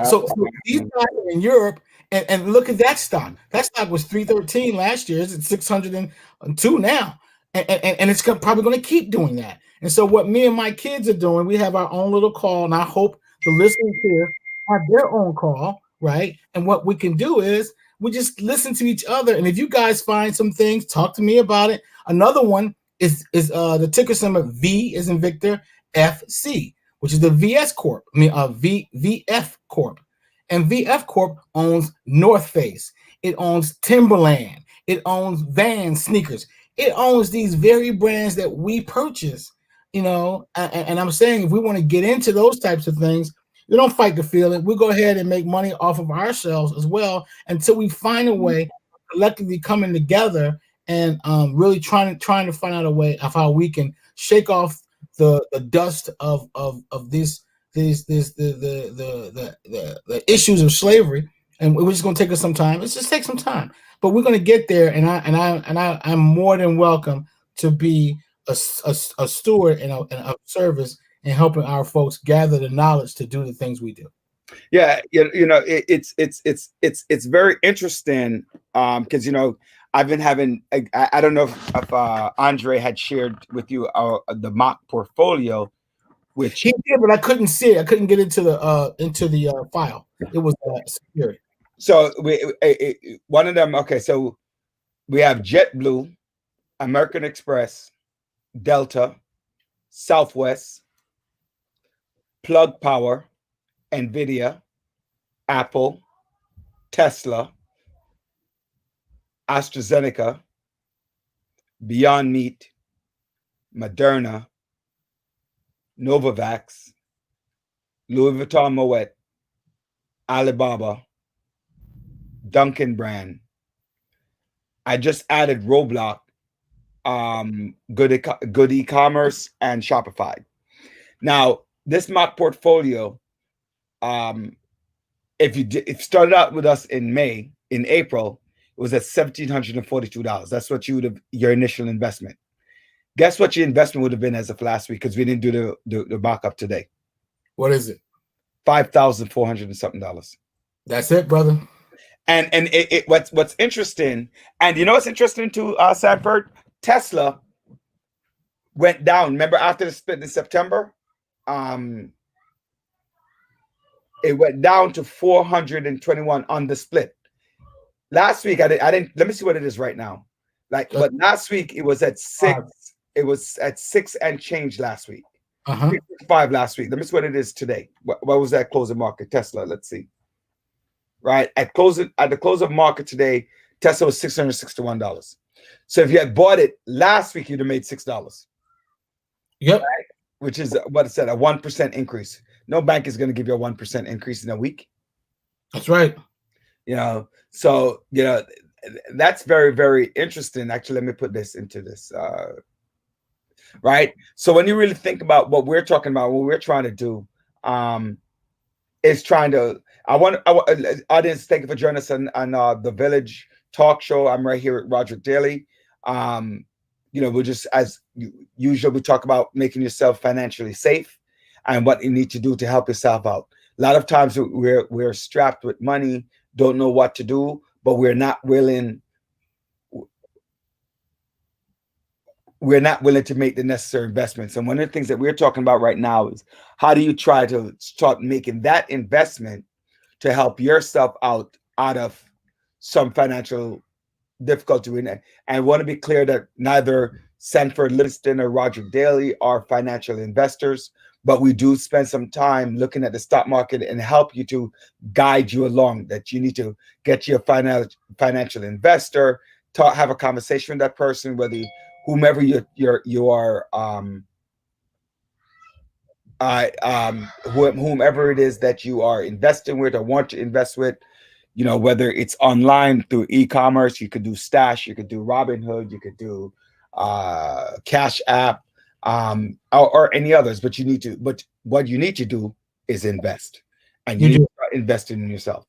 these guys are in Europe, and look at that stock. That stock was 313 last year. It's at 602 now. And it's probably going to keep doing that. And so what me and my kids are doing, we have our own little call, and I hope the listeners here have their own call, right? And what we can do is we just listen to each other. And if you guys find some things, talk to me about it. Another one is the ticker symbol V as in Victor, FC, which is the VS Corp. VF Corp. And VF Corp owns North Face. It owns Timberland. It owns Vans sneakers. It owns these very brands that we purchase, and I'm saying if we want to get into those types of things, we don't fight the feeling. We go ahead and make money off of ourselves as well until we find a way collectively coming together and really trying to find out a way of how we can shake off the dust of this the issues of slavery, and we're just going to take us some time. Let's just take some time, but we're going to get there. And I'm more than welcome to be a steward and a service in helping our folks gather the knowledge to do the things we do. Yeah, it's very interesting because I've been having I don't know if Andre had shared with you the mock portfolio, which he did, but I couldn't see it. I couldn't get into the file. It was secure. So one of them. Okay, so we have JetBlue, American Express, Delta, Southwest, Plug Power, NVIDIA, Apple, Tesla, AstraZeneca, Beyond Meat, Moderna, Novavax, Louis Vuitton Moet, Alibaba, Dunkin' Brand. I just added Roblox, Good E-commerce, and Shopify. Now, this mock portfolio, if you started out with us in April, it was at $1,742. That's what your initial investment. Guess what your investment would have been as of last week, because we didn't do the mock-up today. What is it? $5,400 and something. That's it, brother. And what's interesting, and what's interesting too, Sanford? Tesla went down. Remember after the split in September? It went down to 421 on the split. Last week, I didn't. Let me see what it is right now. But last week it was at 6. It was at 6 and change last week. 5 last week. Let me see what it is today. What was that closing market? Tesla. Let's see. Right at the close of market today, Tesla was $661. So if you had bought it last week, you'd have made $6. Yep. Right? Which is what it said, a 1% increase. No bank is going to give you a 1% increase in a week. That's right. So that's very, very interesting. Actually, let me put this into this. Right. So when you really think about what we're talking about, what we're trying to do, is trying to. I want audience, thank you for joining us on the Village Talk Show. I'm right here at Roderick Daily. We're just, as usual, we talk about making yourself financially safe and what you need to do to help yourself out. A lot of times we're strapped with money, don't know what to do, but we're not willing to make the necessary investments. And one of the things that we're talking about right now is how do you try to start making that investment to help yourself out of some financial difficulty. And I want to be clear that neither Sanford Livingston or Roderick Daily are financial investors, but we do spend some time looking at the stock market and help you to guide you along, that you need to get you a financial investor, have a conversation with that person, whether whomever whomever it is that you are investing with or want to invest with, whether it's online through e-commerce, you could do Stash, you could do Robinhood, you could do Cash App, or any others. But what you need to do is invest, and you need to start investing in yourself.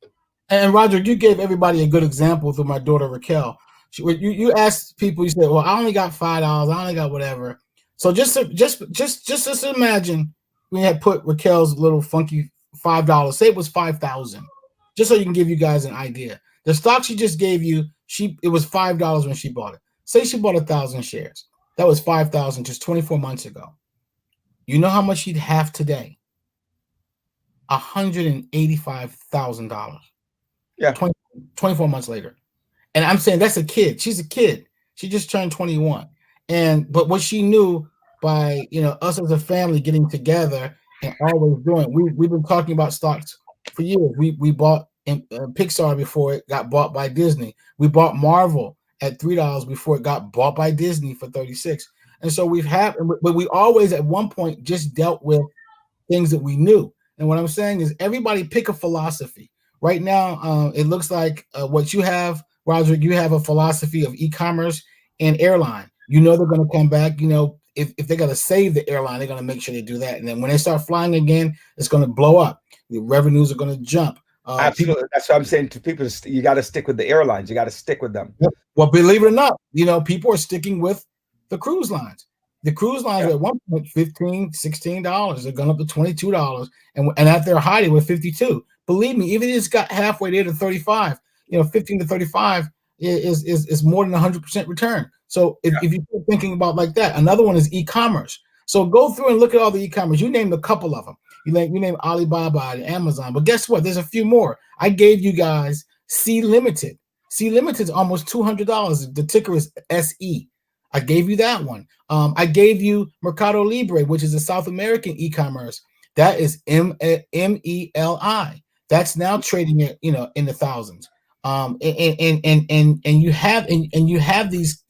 And Roger, you gave everybody a good example through my daughter Raquel. You asked people, you said, "Well, I only got $5. I only got whatever." So just imagine we had put Raquel's little funky $5. Say it was 5,000, just so you can give you guys an idea. The stock she just gave you, it was $5 when she bought it. Say she bought 1,000 shares. That was 5,000 just 24 months ago. You know how much she'd have today? $185,000. Yeah. 24 months later. And I'm saying that's a kid. She's a kid. She just turned 21. But what she knew by us as a family getting together and always doing, we've been talking about stocks for years. We bought Pixar before it got bought by Disney. We bought Marvel at $3 before it got bought by Disney for $36. And so but we always at one point just dealt with things that we knew. And what I'm saying is everybody pick a philosophy. Right now, it looks like what you have, Roger, you have a philosophy of e-commerce and airline. They're going to come back. if they got to save the airline, they're going to make sure they do that. And then when they start flying again, it's going to blow up. The revenues are going to jump. Absolutely. That's what I'm saying to people. You got to stick with the airlines. You got to stick with them. Well, believe it or not, people are sticking with the cruise lines. The cruise lines are at one point $15, $16. They're going up to $22, and at their height they were $52. Believe me, even if it's got halfway there to 35, 15 to 35 is more than 100% return. So if you're thinking about like that, another one is e-commerce. So go through and look at all the e-commerce. You named a couple of them. You named Alibaba and Amazon, but guess what? There's a few more. I gave you guys Sea Limited. Sea Limited is almost $200. The ticker is SE. I gave you that one. I gave you Mercado Libre, which is a South American e-commerce. That is MELI. That's now trading at in the thousands. And you have these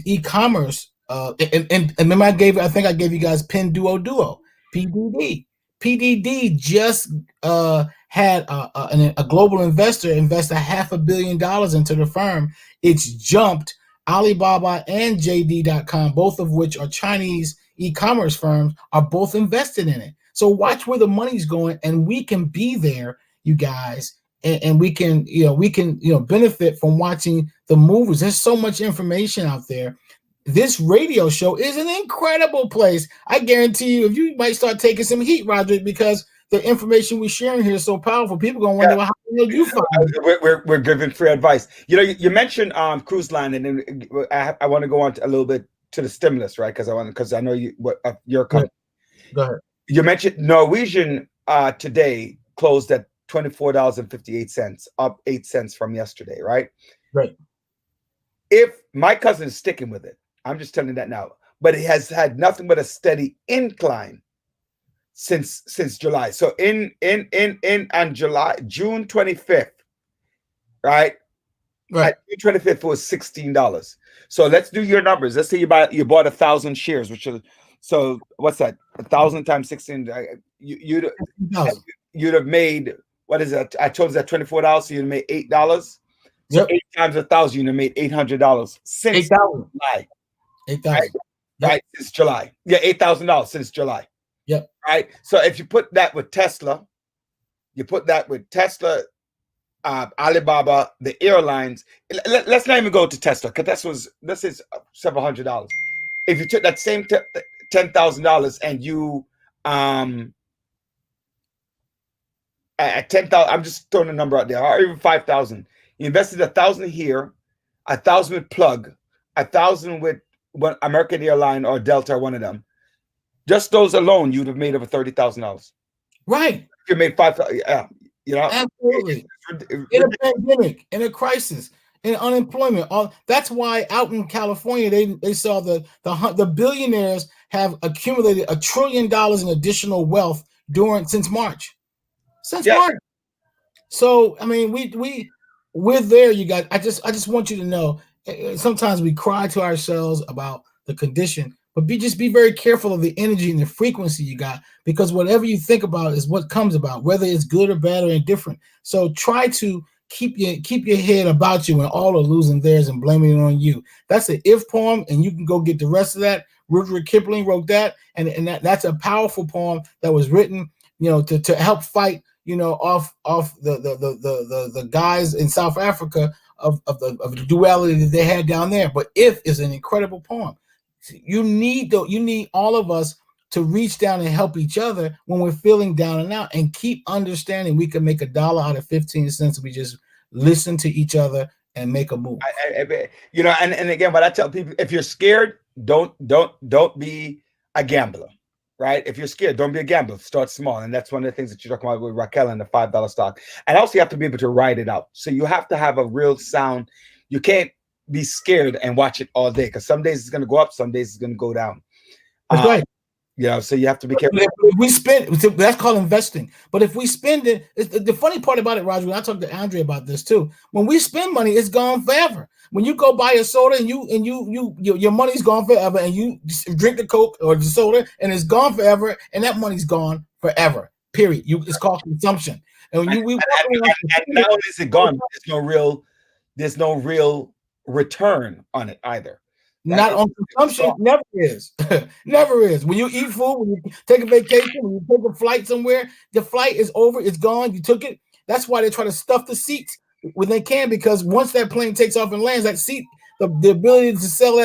e-commerce. And remember, I think I gave you guys Pinduoduo, PDD. PDD just had a global investor invest $500 million into the firm. It's jumped Alibaba and JD.com, both of which are Chinese e-commerce firms, are both invested in it. So watch where the money's going, and we can be there, you guys, and we can benefit from watching the movies. There's so much information out there. This radio show is an incredible place. I guarantee you, if you might start taking some heat, Roderick, because the information we're sharing here is so powerful. People are going to wonder how you find it. We're giving free advice. You mentioned cruise line, and then I want to go on a little bit to the stimulus, right? Because I know you're coming. Go ahead. You mentioned Norwegian today closed at $24.58, up 8 cents from yesterday, right? Right. If my cousin is sticking with it, I'm just telling you that now, but it has had nothing but a steady incline since July. So on June 25th, right? Right. June 25th was $16. So let's do your numbers. Let's say you bought 1,000 shares, which is, so what's that? 1,000 times 16. You'd have made, what is that? I told you that $24, so you'd have made $8. So 8 times 1,000, you'd have made $800 since July. 8,000. Right, since July. Yeah, $8,000 since July. Yep. Right. So if you put that with Tesla, Alibaba, the airlines. Let's not even go to Tesla, because this is several $100s. If you took that same $10,000 and you at 10,000, I'm just throwing a number out there, or even 5,000. You invested 1,000 here, 1,000 with Plug, 1,000 with American Airlines or Delta, or one of them. Just those alone, you'd have made over $30,000. Right. If you made 5,000, absolutely. In a pandemic, in a crisis, in unemployment, that's why out in California they saw the billionaires have accumulated $1 trillion in additional wealth since March. March. So I mean, we're there, you guys. I just want you to know. Sometimes we cry to ourselves about the condition, but just be very careful of the energy and the frequency you got, because whatever you think about is what comes about, whether it's good or bad or indifferent. So try to keep your head about you when all are losing theirs and blaming it on you. That's an If poem, and you can go get the rest of that. Rudyard Kipling wrote that, and that's a powerful poem that was written, to help fight, off the guys in South Africa of the duality that they had down there. But If is an incredible poem. You need all of us to reach down and help each other when we're feeling down and out, and keep understanding we can make $1 out of 15 cents if we just listen to each other and make a move. And again, what I tell people, if you're scared, don't be a gambler, right? If you're scared, don't be a gambler. Start small. And that's one of the things that you're talking about with Raquel and the $5 stock. And also you have to be able to ride it out. So you have to have a real sound. You can't be scared and watch it all day, because some days it's going to go up, some days it's going to go down. That's right. So you have to be careful. If we spend, that's called investing. But if we spend it, the funny part about it, Roger, and I talked to Andre about this too. When we spend money, it's gone forever. When you go buy a soda and your money's gone forever, and you drink the Coke or the soda and it's gone forever, and that money's gone forever. Period. It's called consumption. And when and not only is it gone, there's no real return on it either. Not on consumption, never is. Never is. When you eat food, when you take a vacation, when you take a flight somewhere, the flight is over, it's gone, you took it. That's why they try to stuff the seats when they can, because once that plane takes off and lands, that seat, the ability to sell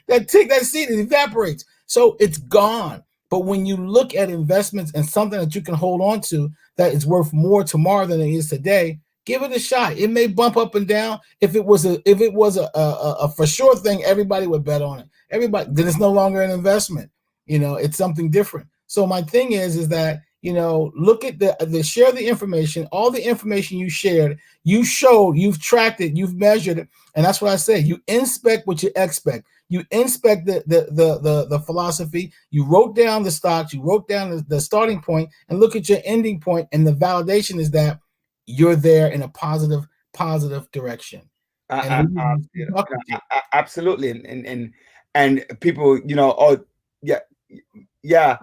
that seat, it evaporates. So it's gone. But when you look at investments and something that you can hold on to that is worth more tomorrow than it is today, give it a shot. It may bump up and down. If it was a for sure thing, everybody would bet on it. Everybody, then it's no longer an investment. It's something different. So my thing is that, look at the share the information, all the information you shared, you showed, you've tracked it, you've measured it. And that's what I say. You inspect what you expect. You inspect the philosophy. You wrote down the stocks, you wrote down the starting point, and look at your ending point. And the validation is that you're there in a positive direction. Absolutely. And people, oh yeah.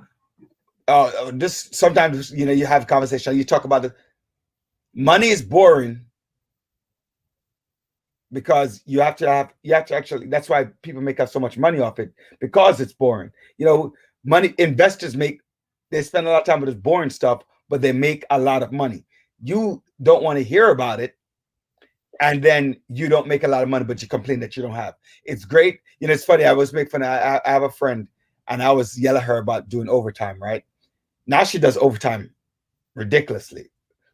This sometimes, you have conversation, you talk about the money is boring because you have to actually, that's why people make up so much money off it, because it's boring. Money investors they spend a lot of time with this boring stuff, but they make a lot of money. You don't want to hear about it, and then you don't make a lot of money, but you complain that you don't have. It's great. It's funny. I was making fun. I have a friend, and I was yelling at her about doing overtime. Right now, she does overtime ridiculously,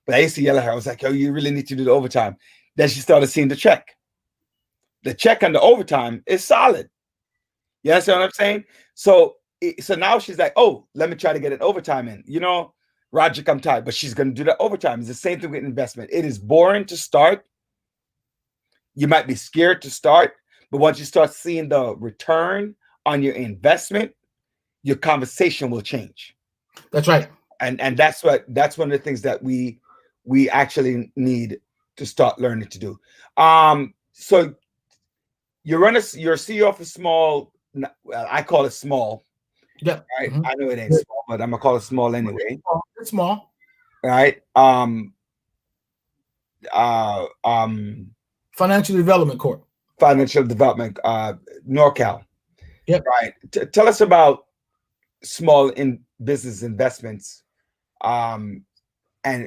but I used to yell at her. I was like, "Oh, you really need to do the overtime." Then she started seeing the check. The check on the overtime is solid. You understand what I'm saying? So now she's like, "Oh, let me try to get an overtime in." Roger, I'm tired, but she's going to do the overtime. It's the same thing with investment. It is boring to start. You might be scared to start, but once you start seeing the return on your investment, your conversation will change. That's right. And that's one of the things that we actually need to start learning to do. So you're CEO of a small, well, I call it small. Yeah. Right. Mm-hmm. I know it ain't small, but I'm gonna call it small anyway. It's small. Right. Financial Development Corp. Financial Development, NorCal. Yep. Right. Tell us about small business investments, and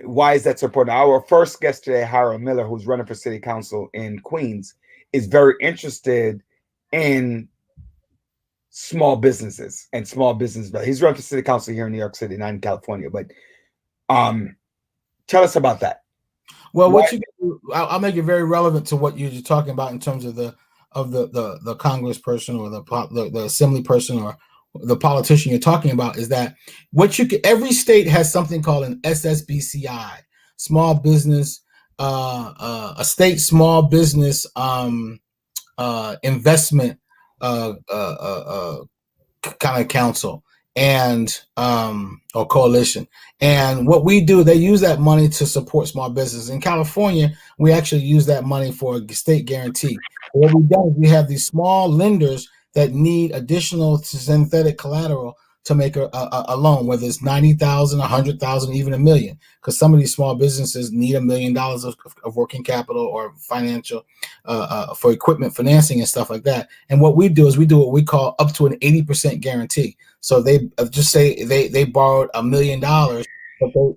why is that so important? Our first guest today, Harold Miller, who's running for city council in Queens, is very interested in small businesses and small business. He's running for city council here in New York City, not in California. But tell us about that. Well, I'll make it very relevant to what you're talking about in terms of the congressperson or the assembly person or the politician you're talking about, is that every state has something called an SSBCI, small business, a state small business investment kind of council and or coalition. And what we do, they use that money to support small business. In California, we actually use that money for a state guarantee. What we've done is we have these small lenders that need additional synthetic collateral to make a loan, whether it's $90,000, $100,000, even $1 million, because some of these small businesses need $1 million of working capital or financial for equipment financing and stuff like that. And what we do is we do what we call up to an 80% guarantee. So they just say they borrowed $1 million,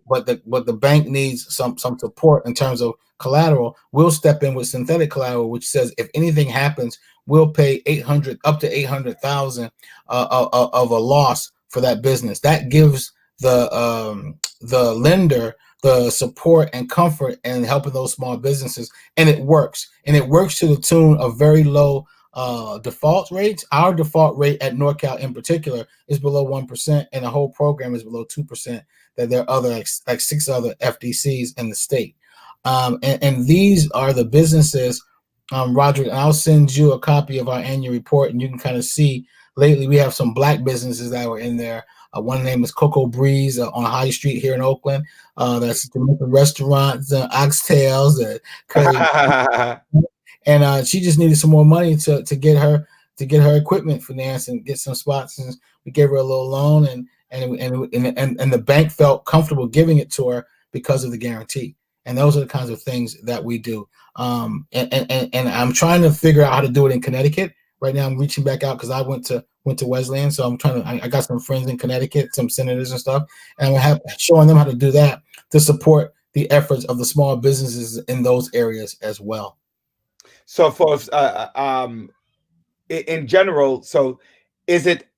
but the bank needs some support in terms of collateral. We'll step in with synthetic collateral, which says if anything happens, we'll pay up to $800,000 of a loss for that business. That gives the lender the support and comfort in helping those small businesses, and it works. And it works to the tune of very low default rates. Our default rate at NorCal in particular is below 1%, and the whole program is below 2%. That there are other like 6 other FDCs in the state, and these are the businesses. Roderick, and I'll send you a copy of our annual report, and you can kind of see. Lately, we have some Black businesses that were in there. One name is Cocoa Breeze on High Street here in Oakland. That's the restaurants, Oxtails, and she just needed some more money to get her equipment financed and get some spots. And we gave her a little loan, and the bank felt comfortable giving it to her because of the guarantee. And those are the kinds of things that we do. And I'm trying to figure out how to do it in Connecticut. Right now, I'm reaching back out because I went to Wesleyan, so I'm trying to. I got some friends in Connecticut, some senators and stuff, and I'm showing them how to do that to support the efforts of the small businesses in those areas as well. So for in general, so is it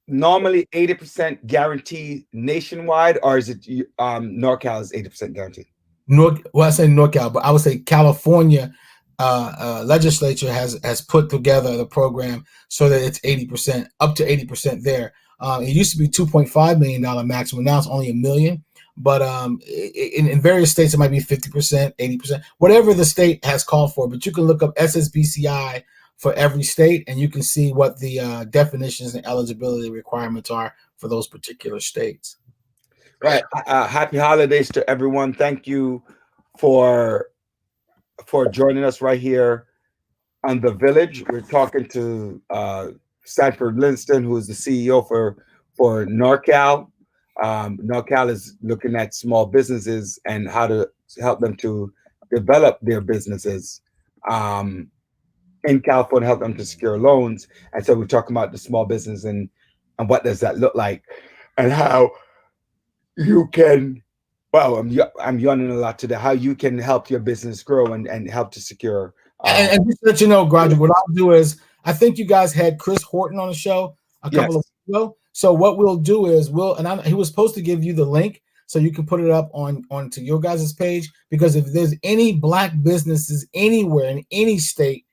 normally 80% guarantee nationwide, or is it NorCal is 80% guaranteed? Well, I say NorCal, but I would say California legislature has put together the program so that it's 80%, up to 80% there. It used to be $2.5 million maximum. Now it's only $1 million. But in various states, it might be 50%, 80%, whatever the state has called for. But you can look up SSBCI for every state, and you can see what the definitions and eligibility requirements are for those particular states. Right. Happy holidays to everyone. Thank you for joining us right here on The Village. We're talking to Sanford Linston, who is the CEO for NorCal. NorCal is looking at small businesses and how to help them to develop their businesses in California, help them to secure loans. And so we're talking about the small business and what does that look like, and how you can, well, I'm yawning a lot today, how you can help your business grow and help to secure. And just to let you know, Graduate, what I'll do is, I think you guys had Chris Horton on the show a couple of weeks ago. So what we'll do is he was supposed to give you the link so you can put it up onto your guys' page, because if there's any Black businesses anywhere in any state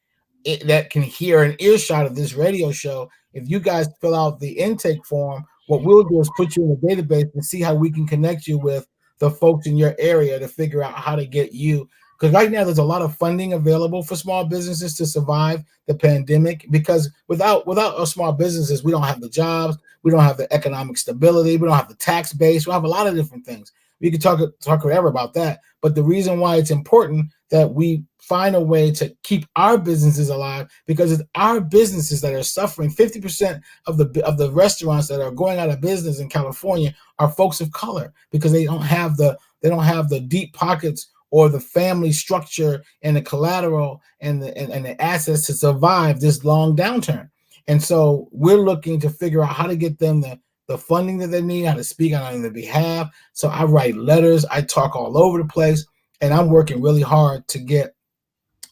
that can hear an earshot of this radio show, if you guys fill out the intake form, what we'll do is put you in the database and see how we can connect you with the folks in your area to figure out how to get you. Because right now there's a lot of funding available for small businesses to survive the pandemic, because without our small businesses, we don't have the jobs, we don't have the economic stability, we don't have the tax base, we have a lot of different things. We could talk forever about that. But the reason why it's important that we find a way to keep our businesses alive, because it's our businesses that are suffering. 50% of the restaurants that are going out of business in California are folks of color, because they don't have the deep pockets or the family structure and the collateral and the assets to survive this long downturn. And so we're looking to figure out how to get them the funding that they need, how to speak on their behalf. So I write letters, I talk all over the place, and I'm working really hard to get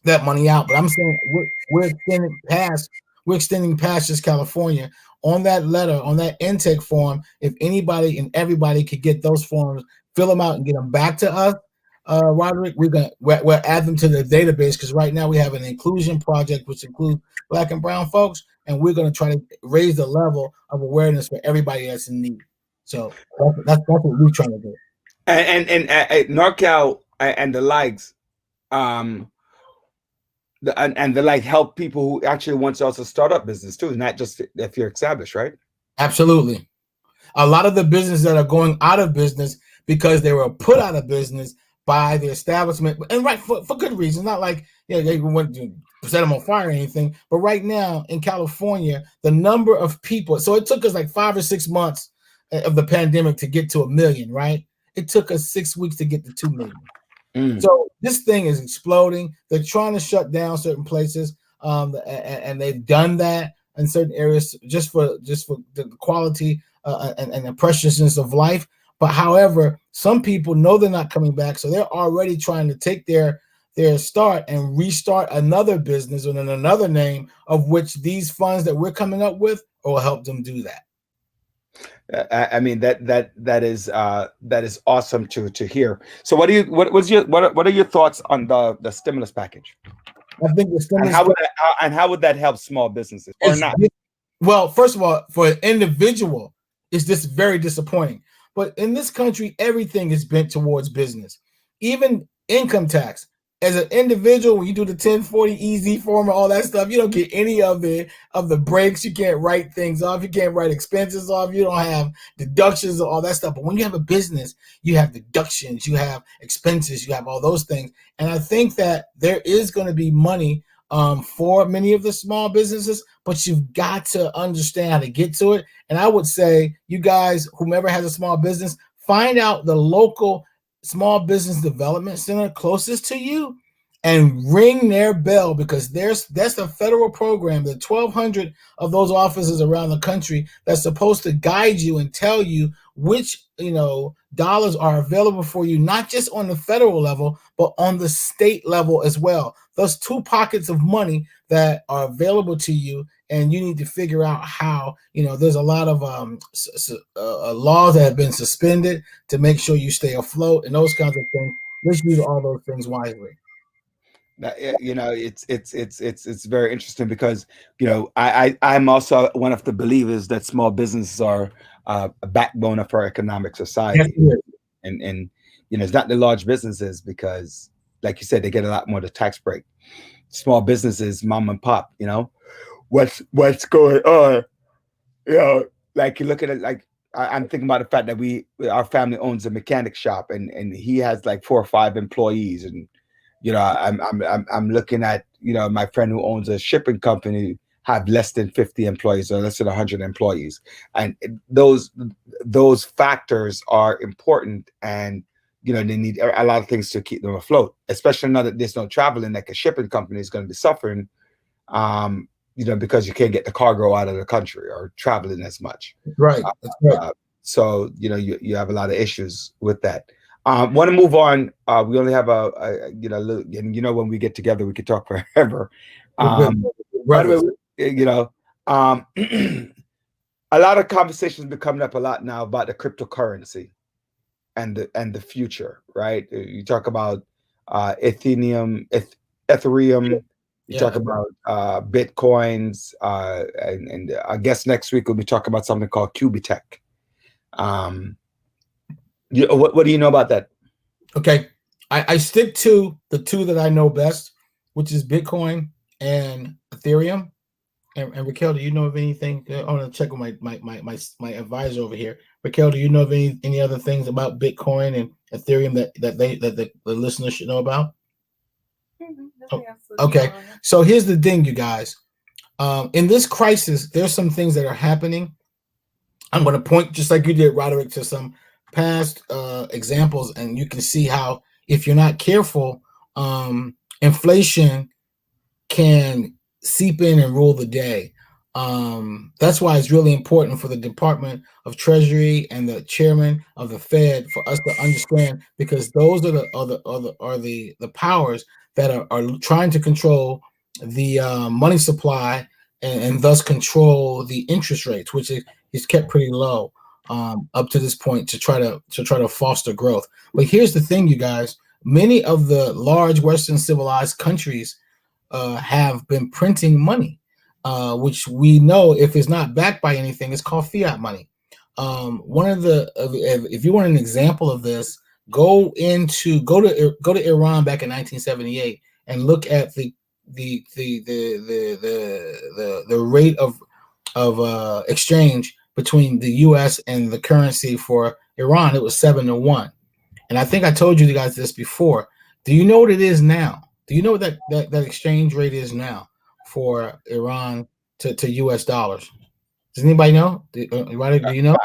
that money out. But I'm saying we're extending past just California. On that letter, on that intake form, if anybody and everybody could get those forms, fill them out and get them back to us, Roderick, we'll add them to the database, because right now we have an inclusion project which includes Black and brown folks, and we're going to try to raise the level of awareness for everybody that's in need. So that's what we're trying to do. And NorCal and the likes, and the like help people who actually want to also start up business too, not just if you're established, right? Absolutely. A lot of the businesses that are going out of business because they were put out of business by the establishment, and right for good reasons, not like they went to set them on fire or anything. But right now in California, the number of people, so it took us like 5 or 6 months of the pandemic to get to 1 million, right? It took us 6 weeks to get to 2 million. So this thing is exploding. They're trying to shut down certain places, and they've done that in certain areas just for the quality and the preciousness of life. But however, some people know they're not coming back, so they're already trying to take their start and restart another business under another name, of which these funds that we're coming up with will help them do that. I mean that is awesome to hear. So what are your thoughts on the stimulus package? I think the stimulus how would that help small businesses or not? Well, first of all, for an individual, it's just very disappointing. But in this country, everything is bent towards business, even income tax. As an individual, when you do the 1040 EZ form and all that stuff, you don't get any of the breaks. You can't write things off. You can't write expenses off. You don't have deductions or all that stuff. But when you have a business, you have deductions, you have expenses, you have all those things. And I think that there is going to be money for many of the small businesses, but you've got to understand how to get to it. And I would say, you guys, whomever has a small business, find out the local small business development center closest to you and ring their bell, because that's a federal program. The 1,200 of those offices around the country that's supposed to guide you and tell you which dollars are available for you, not just on the federal level, but on the state level as well. Those two pockets of money that are available to you, and you need to figure out how. There's a lot of laws that have been suspended to make sure you stay afloat and those kinds of things. Let's use all those things wisely. It's very interesting because I'm also one of the believers that small businesses are a backbone of our economic society. Yes, and it's not the large businesses, because like you said, they get a lot more the tax break. Small businesses, mom and pop, what's going on, like you look at it, like I'm thinking about the fact that our family owns a mechanic shop, and he has like 4 or 5 employees, and I'm looking at my friend who owns a shipping company have less than 50 employees or less than 100 employees, and those factors are important, and they need a lot of things to keep them afloat, especially now that there's no traveling. Like a shipping company is going to be suffering, because you can't get the cargo out of the country or traveling as much. Right. That's right. So you have a lot of issues with that. Want to move on. We only have a little, and when we get together, we could talk forever. By the way, a lot of conversations been coming up a lot now about the cryptocurrency and the future, right? You talk about Ethereum. You talk about Bitcoins, and I guess next week we'll be talking about something called Qubitech. What do you know about that? Okay, I stick to the two that I know best, which is Bitcoin and Ethereum. And Raquel, do you know of anything? I want to check with my advisor over here. Raquel, do you know of any other things about Bitcoin and Ethereum that the listeners should know about? Okay, so here's the thing, you guys. In this crisis, there's some things that are happening. I'm going to point, just like you did, Roderick, to some past examples, and you can see how, if you're not careful, inflation can seep in and rule the day. That's why it's really important for the Department of Treasury and the chairman of the Fed for us to understand, because those are the powers that are trying to control the money supply and thus control the interest rates, which is kept pretty low up to this point to try to foster growth. But here's the thing, you guys: many of the large Western civilized countries have been printing money, which we know, if it's not backed by anything, it's called fiat money. If you want an example of this, go to Iran back in 1978 and look at the rate of exchange between the U.S. and the currency for Iran. It was 7-1, and I think I told you guys this before. Do you know what it is now? Do you know what that exchange rate is now for Iran to U.S. dollars? Does anybody know? Do you know?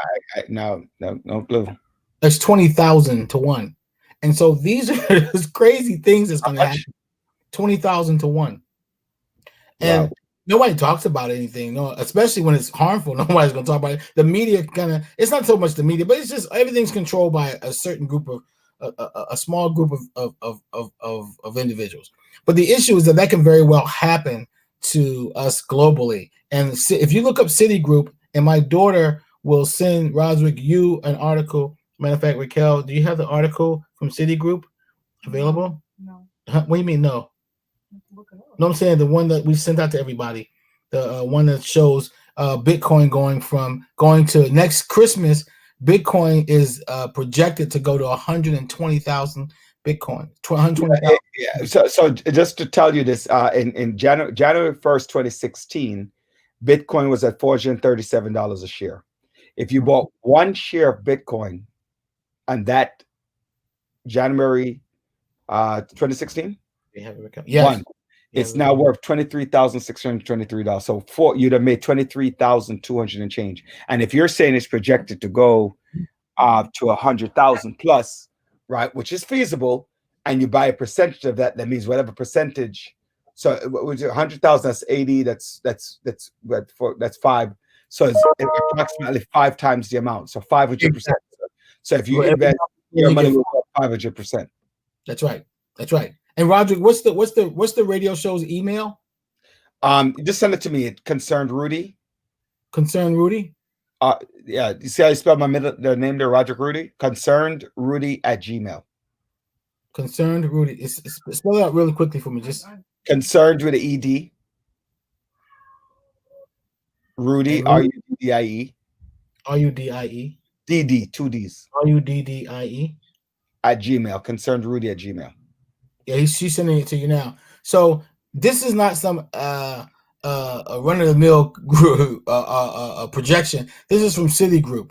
No clue. That's 20,000 to 1. And so these are those crazy things that's going to happen. 20,000 to 1. And wow. Nobody talks about anything, especially when it's harmful. Nobody's going to talk about it. The media it's not so much the media, but it's just everything's controlled by a certain group of a small group of individuals. But the issue is that can very well happen to us globally. And if you look up Citigroup, and my daughter will send Roderick you an article. Matter of fact, Raquel, do you have the article from Citigroup available? No. What do you mean no? No, I'm saying the one that we sent out to everybody, the one that shows Bitcoin going to next Christmas. Bitcoin is projected to go to 120,000 Bitcoin. 120,000. Yeah. So just to tell you this, in January 1st, 2016, Bitcoin was at $437 a share. If you bought one share of Bitcoin on that January 2016, yes. It's now worth $23,623. So you'd have made $23,200 and change. And if you're saying it's projected to go to 100,000 plus, right, which is feasible, and you buy a percentage of that, that means whatever percentage. So 100,000, that's 80. That's 5. So it's approximately 5 times the amount. So 500%. So if you invest, your money will go 500%. That's right. That's right. And Roderick, what's the radio show's email? Just send it to me. It Concerned Rudy. Concerned Rudy. Yeah. You see how you spell the name there, Roderick Rudy? Concerned Rudy at Gmail. Concerned Rudy. Spell it out really quickly for me. Just Concerned with the ED. Rudy, RUDDIE. RUDIE. DD, 2 Ds. RUDDIE. At Gmail. Concerned Rudy at Gmail. Yeah, she's sending it to you now. So this is not some a run-of-the-mill projection. This is from Citigroup,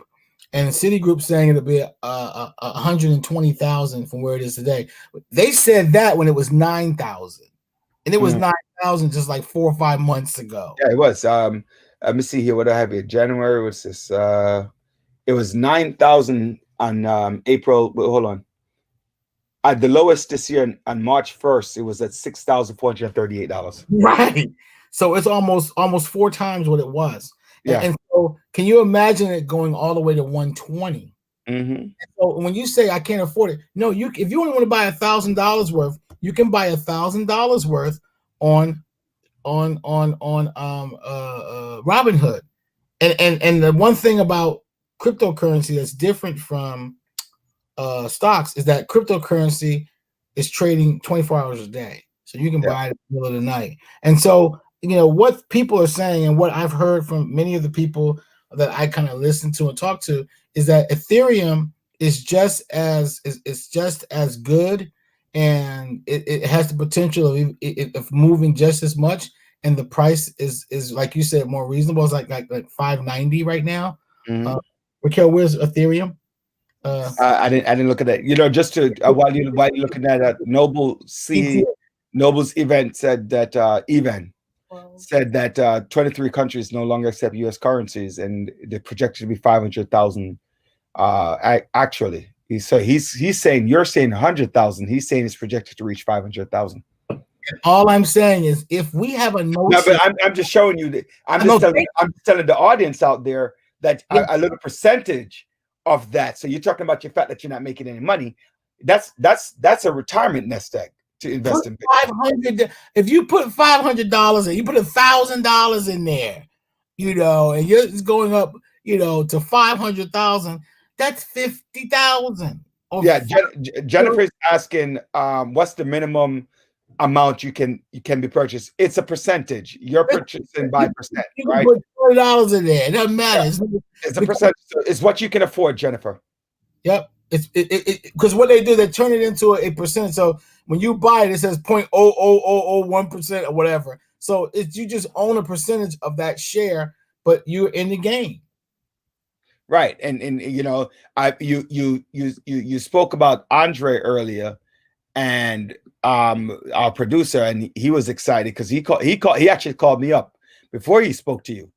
and Citigroup saying it'll be 120,000 from where it is today. They said that when it was 9,000, and it was 9,000 just like 4 or 5 months ago. Yeah, it was. Let me see here. What do I have here? January was this. It was 9,000 on April. Wait, hold on. At the lowest this year on March 1st, it was at $6,438. Right. So it's almost 4 times what it was. Yeah. And so can you imagine it going all the way to 120? Mm-hmm. So when you say I can't afford it, no, if you only want to buy $1,000 worth, you can buy $1,000 worth on Robinhood. And the one thing about cryptocurrency that's different from stocks is that cryptocurrency is trading 24 hours a day. So you can buy it in the middle of the night. And so, what people are saying and what I've heard from many of the people that I kind of listen to and talk to is that Ethereum is just as good, and it has the potential of moving just as much. And the price is like you said, more reasonable. It's like 590 right now. Mm-hmm. Raquel, where's Ethereum? I didn't look at that. Just to while you're looking at that, Noble's event said that said that 23 countries no longer accept U.S. currencies, and they're projected to be 500,000. Actually, he's saying you're saying 100,000. He's saying it's projected to reach 500,000. All I'm saying is, if we have a notion, no, but I'm just showing you that I'm just telling the audience out there that a little percentage of that. So you're talking about your fact that you're not making any money. That's a retirement nest egg to invest in. 500. If you put $500 in, you put $1,000 in there, and you're going up, to 500,000. That's 50,000. Yeah, Jennifer's asking, what's the minimum amount you can be purchased? It's a percentage. You're purchasing by percent, right? You put $20 in there. It doesn't matter. Yeah. It's a percentage. It's what you can afford, Jennifer. Yep. It's because what they do, they turn it into a percentage. So when you buy it, it says 0.00001% or whatever. So you just own a percentage of that share, but you're in the game. Right. And you spoke about Andre earlier, and our producer, and he was excited because he actually called me up before he spoke to you,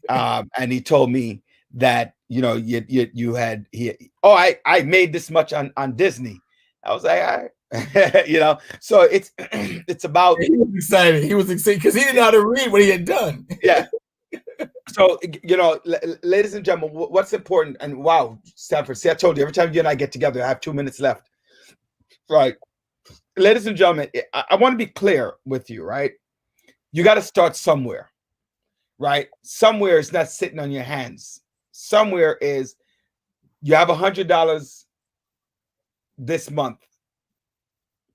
and he told me that I made this much on Disney. I was like, all right. So it's about. He was excited. He was excited because he didn't know how to read what he had done. Yeah. So ladies and gentlemen, what's important? And wow, Stanford. See, I told you, every time you and I get together, I have 2 minutes left. Right. Ladies and gentlemen, I want to be clear with you, right? You got to start somewhere, right? Somewhere is not sitting on your hands. Somewhere is you have $100 this month.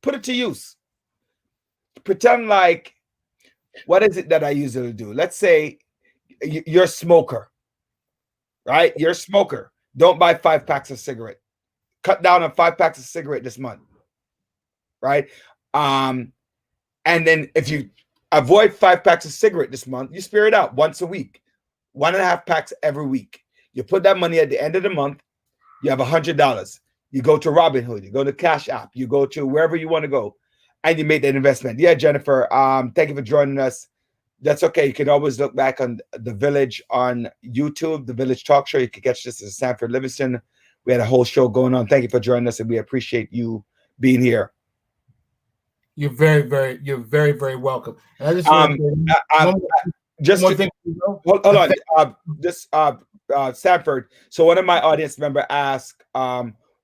Put it to use. Pretend like, what is it that I usually do? Let's say you're a smoker, right? You're a smoker. Don't buy 5 packs of cigarette. Cut down on 5 packs of cigarette this month. Right. And then if you avoid 5 packs of cigarette this month, you spear it out once a week, 1.5 packs every week. You put that money at the end of the month, you have $100. You go to Robinhood, you go to Cash App, you go to wherever you want to go, and you make that investment. Yeah, Jennifer, thank you for joining us. That's okay. You can always look back on The Village on YouTube, The Village Talk Show. You can catch this at Sanford Livingston. We had a whole show going on. Thank you for joining us, and we appreciate you being here. You're you're very, very welcome. And I just want just one to, thing. hold on, Sanford. So one of my audience member asked,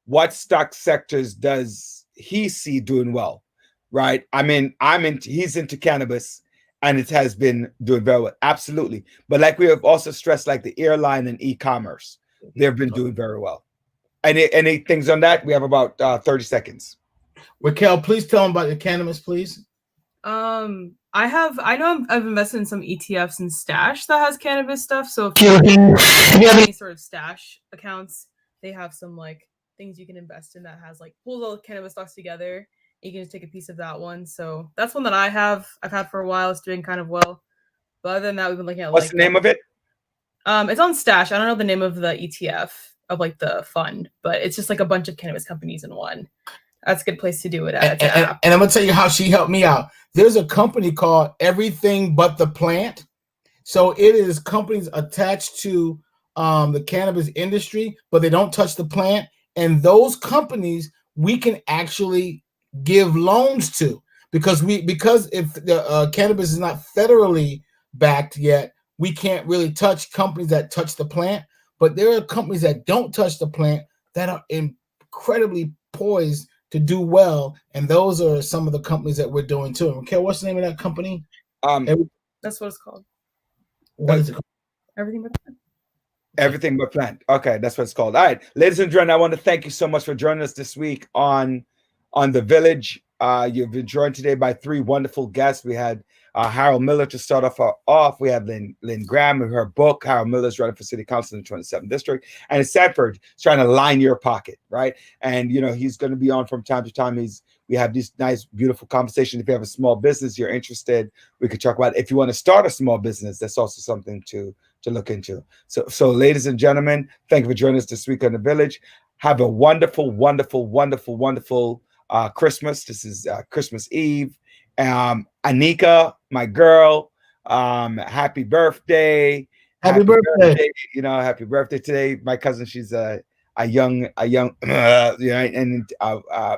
what stock sectors does he see doing well? Right. I mean, he's into cannabis, and it has been doing very well. Absolutely. But like we have also stressed, like the airline and e-commerce, they've been doing very well. Any things on that? We have about 30 seconds. Raquel, please tell them about the cannabis, please. I know I've invested in some ETFs and Stash that has cannabis stuff. So if you have any sort of Stash accounts, they have some like things you can invest in that has like pulls all the cannabis stocks together. You can just take a piece of that one. So that's one that I've had for a while. It's doing kind of well. But other than that, we've been looking at what's the name of it? It's on Stash. I don't know the name of the ETF of like the fund, but it's just like a bunch of cannabis companies in one. That's a good place to do it at. And I'm gonna tell you how she helped me out. There's a company called Everything But the Plant. So it is companies attached to the cannabis industry, but they don't touch the plant. And those companies we can actually give loans to because if the cannabis is not federally backed yet, we can't really touch companies that touch the plant. But there are companies that don't touch the plant that are incredibly poised to do well, and those are some of the companies that we're doing too. Okay, what's the name of that company? That's what it's called. What is it called? Everything But Plant. Everything But Plant. Okay, that's what it's called. All right, ladies and gentlemen, I want to thank you so much for joining us this week on The Village. You've been joined today by three wonderful guests. We had Harold Miller to start off. We have Lynn Graham and her book. Harold Miller's running for city council in the 27th district. And Sanford is trying to line your pocket, right? And, he's going to be on from time to time. We have these nice, beautiful conversations. If you have a small business you're interested, we could talk about it. If you want to start a small business, that's also something to look into. So ladies and gentlemen, thank you for joining us this week on The Village. Have a wonderful, wonderful, wonderful, wonderful Christmas. This is Christmas Eve. Anika, my girl, happy birthday. Happy birthday. Happy birthday today. My cousin, she's a young, and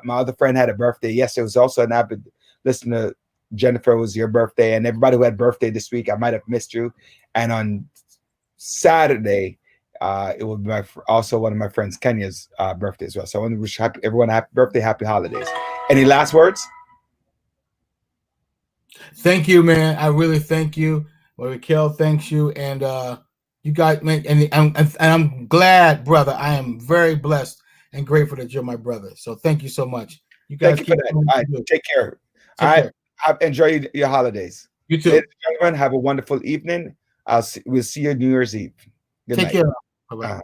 my other friend had a birthday yesterday. It was also an avid listener. Jennifer, it was your birthday, and everybody who had birthday this week, I might have missed you. And on Saturday, it will be also one of my friends, Kenya's birthday as well. So I want to wish everyone a happy birthday, happy holidays. Any last words? Thank you, man. I really thank you. Well, Raquel thanks you, and you guys, man. And I'm glad, brother. I am very blessed and grateful that you're my brother. So thank you so much. You guys thank you for that. All right, take care. All right, enjoy your holidays. You too. Ladies and gentlemen, have a wonderful evening. We'll see you New Year's Eve. Good night. Take care. Bye-bye.